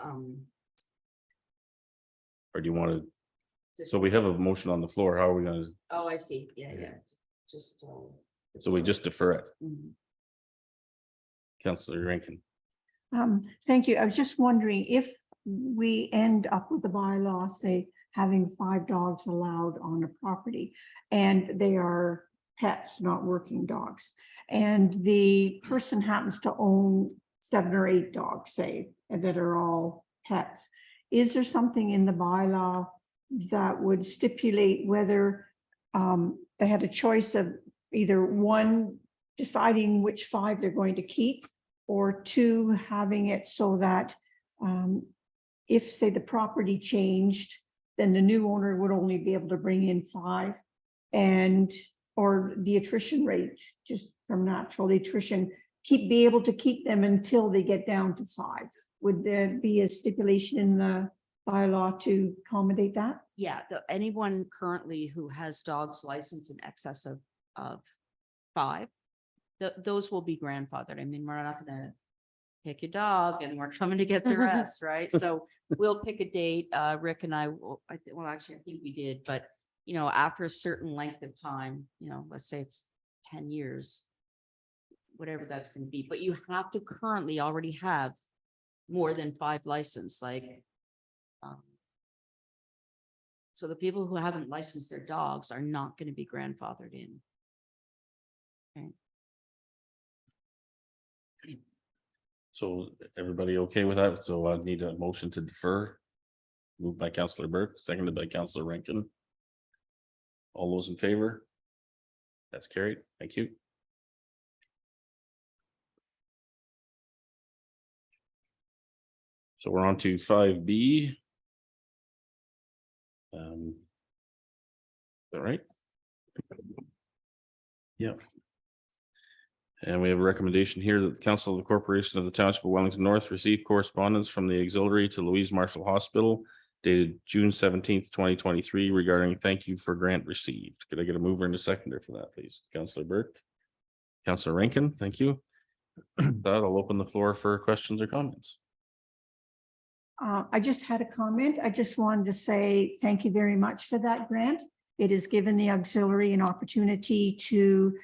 Or do you want to, so we have a motion on the floor, how are we gonna, oh, I see. Yeah, just. so we just defer it? Mhm. Councillor Rankin. Thank you. I was just wondering if we end up with the bylaw, say, having 5 dogs allowed on a property, and they are pets, not working dogs, and the person happens to own 7 or 8 dogs, say, that are all pets. Is there something in the bylaw that would stipulate whether they had a choice of either 1, deciding which 5 they're going to keep, or 2, having it so that if, say, the property changed, then the new owner would only be able to bring in 5, and or the attrition rate, just from natural attrition, be able to keep them until they get down to 5. Would there be a stipulation in the bylaw to accommodate that? Yeah, anyone currently who has dogs licensed in excess of 5, those will be grandfathered. I mean, we're not gonna pick a dog and we're coming to get the rest, right? So we'll pick a date. Rick and I will, well, actually, I think we did, but after a certain length of time, let's say it's 10 years, whatever that's gonna be, but you have to currently already have more than 5 license, like. So the people who haven't licensed their dogs are not gonna be grandfathered in. So everybody okay with that? So I need a motion to defer. Moved by Councillor Burke, seconded by Councillor Rankin. All those in favor? That's carried. Thank you. So we're on to 5B. Is that right? Yep. And we have a recommendation here that the Council of the Corporation of the Township of Wellington North receive correspondence from the auxiliary to Louise Marshall Hospital dated June 17th, 2023 regarding thank you for grant received. Could I get a mover and a seconder for that, please? Councillor Burke. Councillor Rankin, thank you. That I'll open the floor for questions or comments. I just had a comment. I just wanted to say thank you very much for that grant. It has given the auxiliary an opportunity to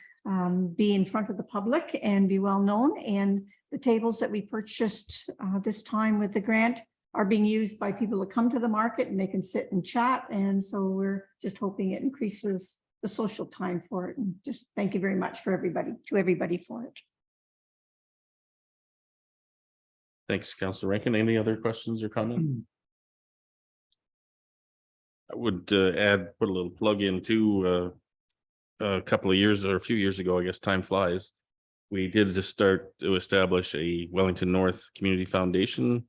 be in front of the public and be well known. And the tables that we purchased this time with the grant are being used by people that come to the market and they can sit and chat. And so we're just hoping it increases the social time for it. And just thank you very much for everybody for it. Thanks, Councillor Rankin. Any other questions or comments? I would put a little plug in too. A couple of years or a few years ago, I guess time flies. We did just start to establish a Wellington North Community Foundation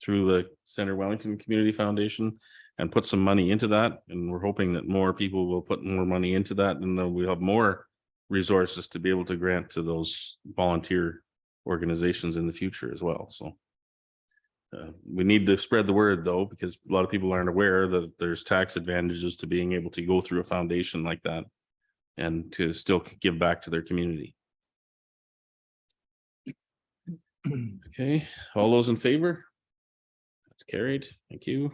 through the Center Wellington Community Foundation and put some money into that. And we're hoping that more people will put more money into that, and then we'll have more resources to be able to grant to those volunteer organizations in the future as well. So we need to spread the word though, because a lot of people aren't aware that there's tax advantages to being able to go through a foundation like that and to still give back to their community. Okay, all those in favor? That's carried. Thank you.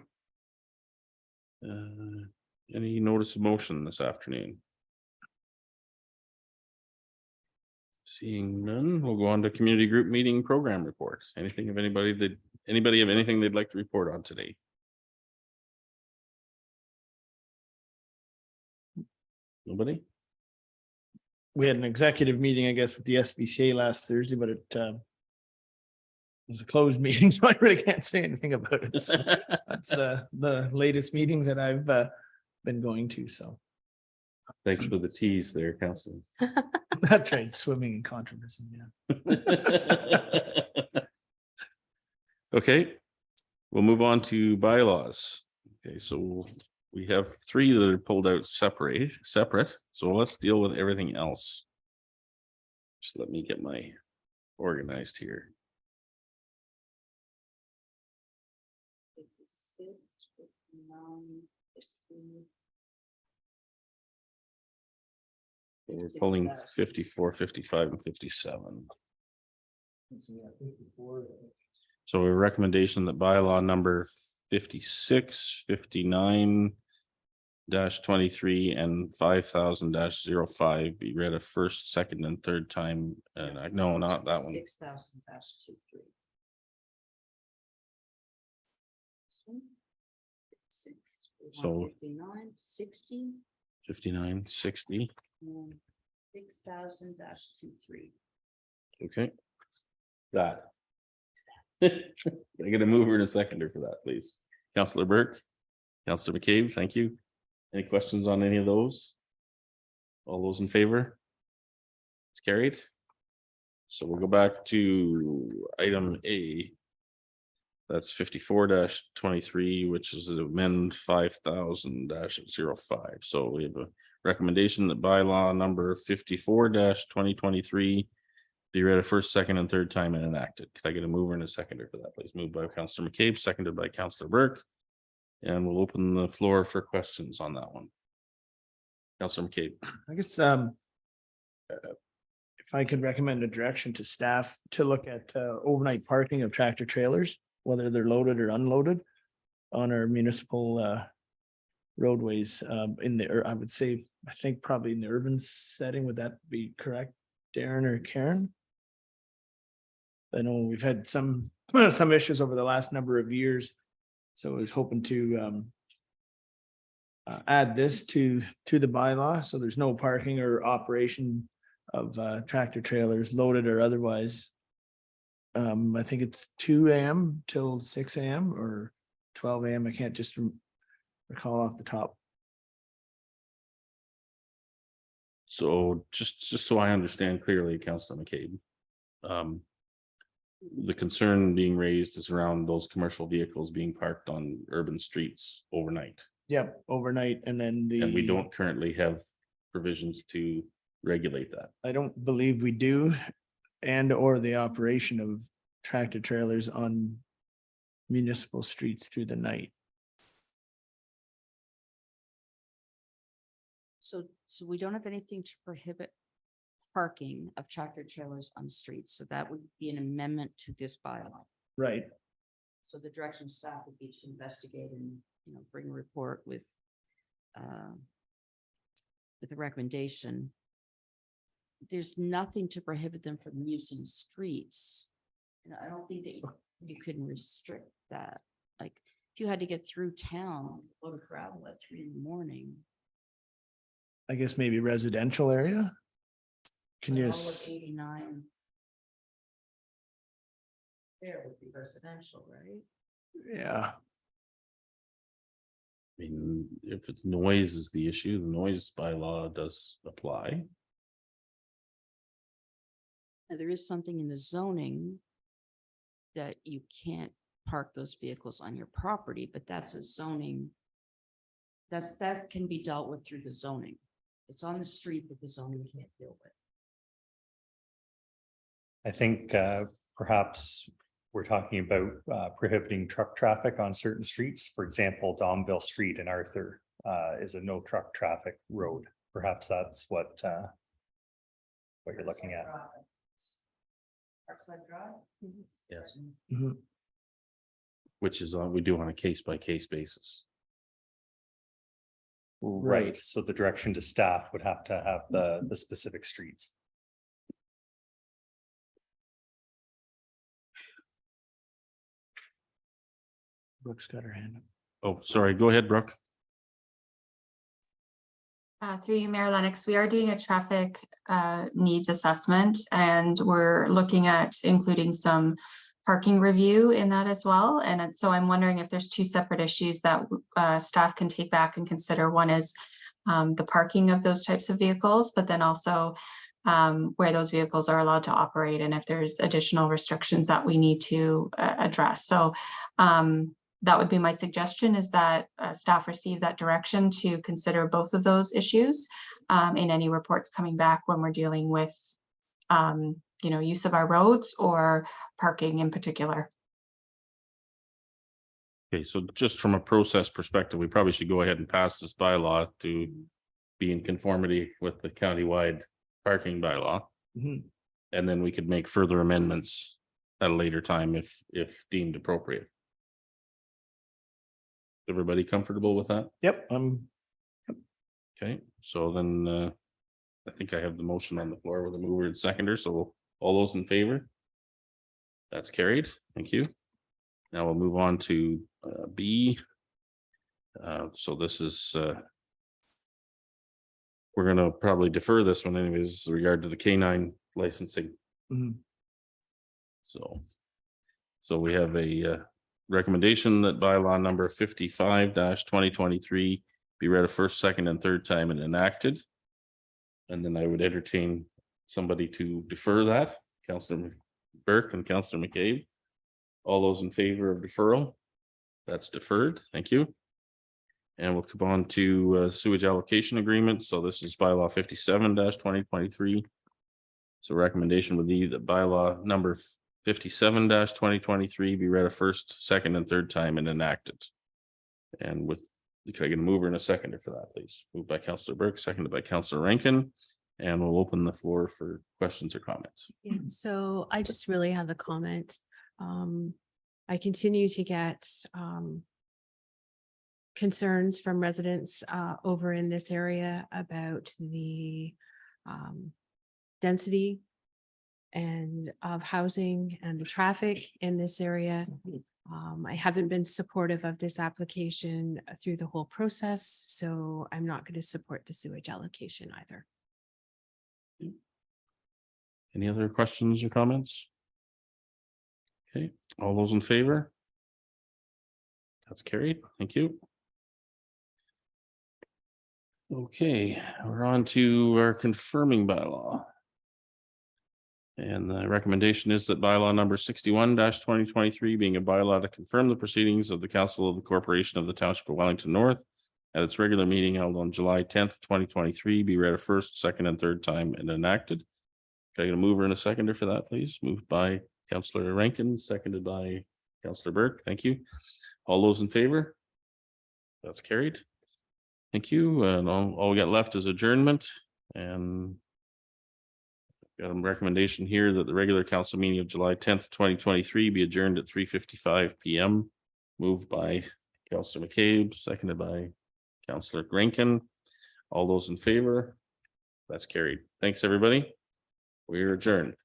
Any notice of motion this afternoon? Seeing none, we'll go on to community group meeting program reports. Anything of anybody have anything they'd like to report on today? Nobody? We had an executive meeting, I guess, with the SVCA last Thursday, but it was a closed meeting, so I really can't say anything about it. So that's the latest meetings that I've been going to, so. Thanks for the tease there, Councilor. I tried swimming in controversy, yeah. Okay, we'll move on to bylaws. Okay, so we have 3 that are pulled out separate. So let's deal with everything else. Just let me get my organized here. We're pulling 54, 55, and 57. So a recommendation that bylaw number 56, 59 -23 and 5000-05 be read a first, second, and third time. No, not that one. 6,000-23. So 59, 60, 59, 60. and 6,000-23. Okay. That. I get a mover and a seconder for that, please. Councillor Burke, Councillor McCabe, thank you. Any questions on any of those? All those in favor? It's carried. So we'll go back to item A. That's 54-23, which is an amend 5000-05. So we have a recommendation that bylaw number 54-2023 be read a first, second, and third time and enacted. Could I get a mover and a seconder for that, please? Moved by Councillor McCabe, seconded by Councillor Burke. And we'll open the floor for questions on that one. Councillor McCabe. I guess if I could recommend a direction to staff to look at overnight parking of tractor trailers, whether they're loaded or unloaded on our municipal roadways I would say, I think probably in the urban setting, would that be correct? Darren or Karen? I know we've had some issues over the last number of years, so I was hoping to add this to the bylaw, so there's no parking or operation of tractor trailers loaded or otherwise. I think it's 2 AM till 6 AM or 12 AM. I can't just recall off the top. So just so I understand clearly, Councilor McCabe. The concern being raised is around those commercial vehicles being parked on urban streets overnight. Yep, overnight, and then And we don't currently have provisions to regulate that. I don't believe we do, and or the operation of tractor trailers on municipal streets through the night. So we don't have anything to prohibit parking of tractor trailers on streets. So that would be an amendment to this bylaw. Right. So the direction staff would be to investigate and, bring a report with a recommendation. There's nothing to prohibit them from using streets. I don't think that you can restrict that. Like, if you had to get through town, load of gravel at 3 AM. I guess maybe residential area. Can you? All of 89. There would be residential, right? Yeah, I mean, if it's noise is the issue, the noise bylaw does apply. Now, there is something in the zoning that you can't park those vehicles on your property, but that's a zoning. That can be dealt with through the zoning. It's on the street that the zoning can't deal with. I think perhaps we're talking about prohibiting truck traffic on certain streets. For example, Domville Street in Arthur is a no truck traffic road. Perhaps that's what you're looking at. Yes. Mhm. Which is we do on a case by case basis. Right, so the direction to staff would have to have the specific streets. Brooke's got her hand up. Oh, sorry, go ahead, Brooke. Through you, Mayor Lennox, we are doing a traffic needs assessment, and we're looking at including some parking review in that as well. And so I'm wondering if there's 2 separate issues that staff can take back and consider. One is the parking of those types of vehicles, but then also where those vehicles are allowed to operate and if there's additional restrictions that we need to address. So that would be my suggestion, is that staff receive that direction to consider both of those issues in any reports coming back when we're dealing with use of our roads or parking in particular. Okay, so just from a process perspective, we probably should go ahead and pass this bylaw to be in conformity with the countywide parking bylaw. Mhm. And then we could make further amendments at a later time if deemed appropriate. Everybody comfortable with that? Yep, Okay, so then I think I have the motion on the floor with a mover and seconder, so all those in favor? That's carried, thank you. Now we'll move on to B. So this is we're gonna probably defer this one anyways, with regard to the K9 licensing. Mhm. So we have a recommendation that bylaw number 55-2023 be read a first, second, and third time and enacted. And then I would entertain somebody to defer that, Councillor Burke and Councillor McCabe. All those in favor of deferral? That's deferred, thank you. And we'll come on to sewage allocation agreement. So this is bylaw 57-2023. So recommendation would be that bylaw number 57-2023 be read a first, second, and third time and enacted. And with, can I get a mover and a seconder for that, please? Moved by Councillor Burke, seconded by Councillor Rankin. And we'll open the floor for questions or comments. Yeah, so I just really have a comment. I continue to get concerns from residents over in this area about the density and of housing and the traffic in this area. I haven't been supportive of this application through the whole process, so I'm not going to support the sewage allocation either. Any other questions or comments? Okay, all those in favor? That's carried. Thank you. Okay, we're on to our confirming bylaw. And the recommendation is that bylaw number 61-2023 being a bylaw to confirm the proceedings of the Council of the Corporation of the Township of Wellington North at its regular meeting held on July 10th, 2023, be read a first, second, and third time and enacted. Can I get a mover and a seconder for that, please? Moved by Councillor Rankin, seconded by Councillor Burke. Thank you. All those in favor? That's carried. Thank you. And all we got left is adjournment, and got a recommendation here that the regular council meeting of July 10th, 2023 be adjourned at 3:55 PM. Moved by Councillor McCabe, seconded by Councillor Rankin. All those in favor? That's carried. Thanks, everybody. We are adjourned.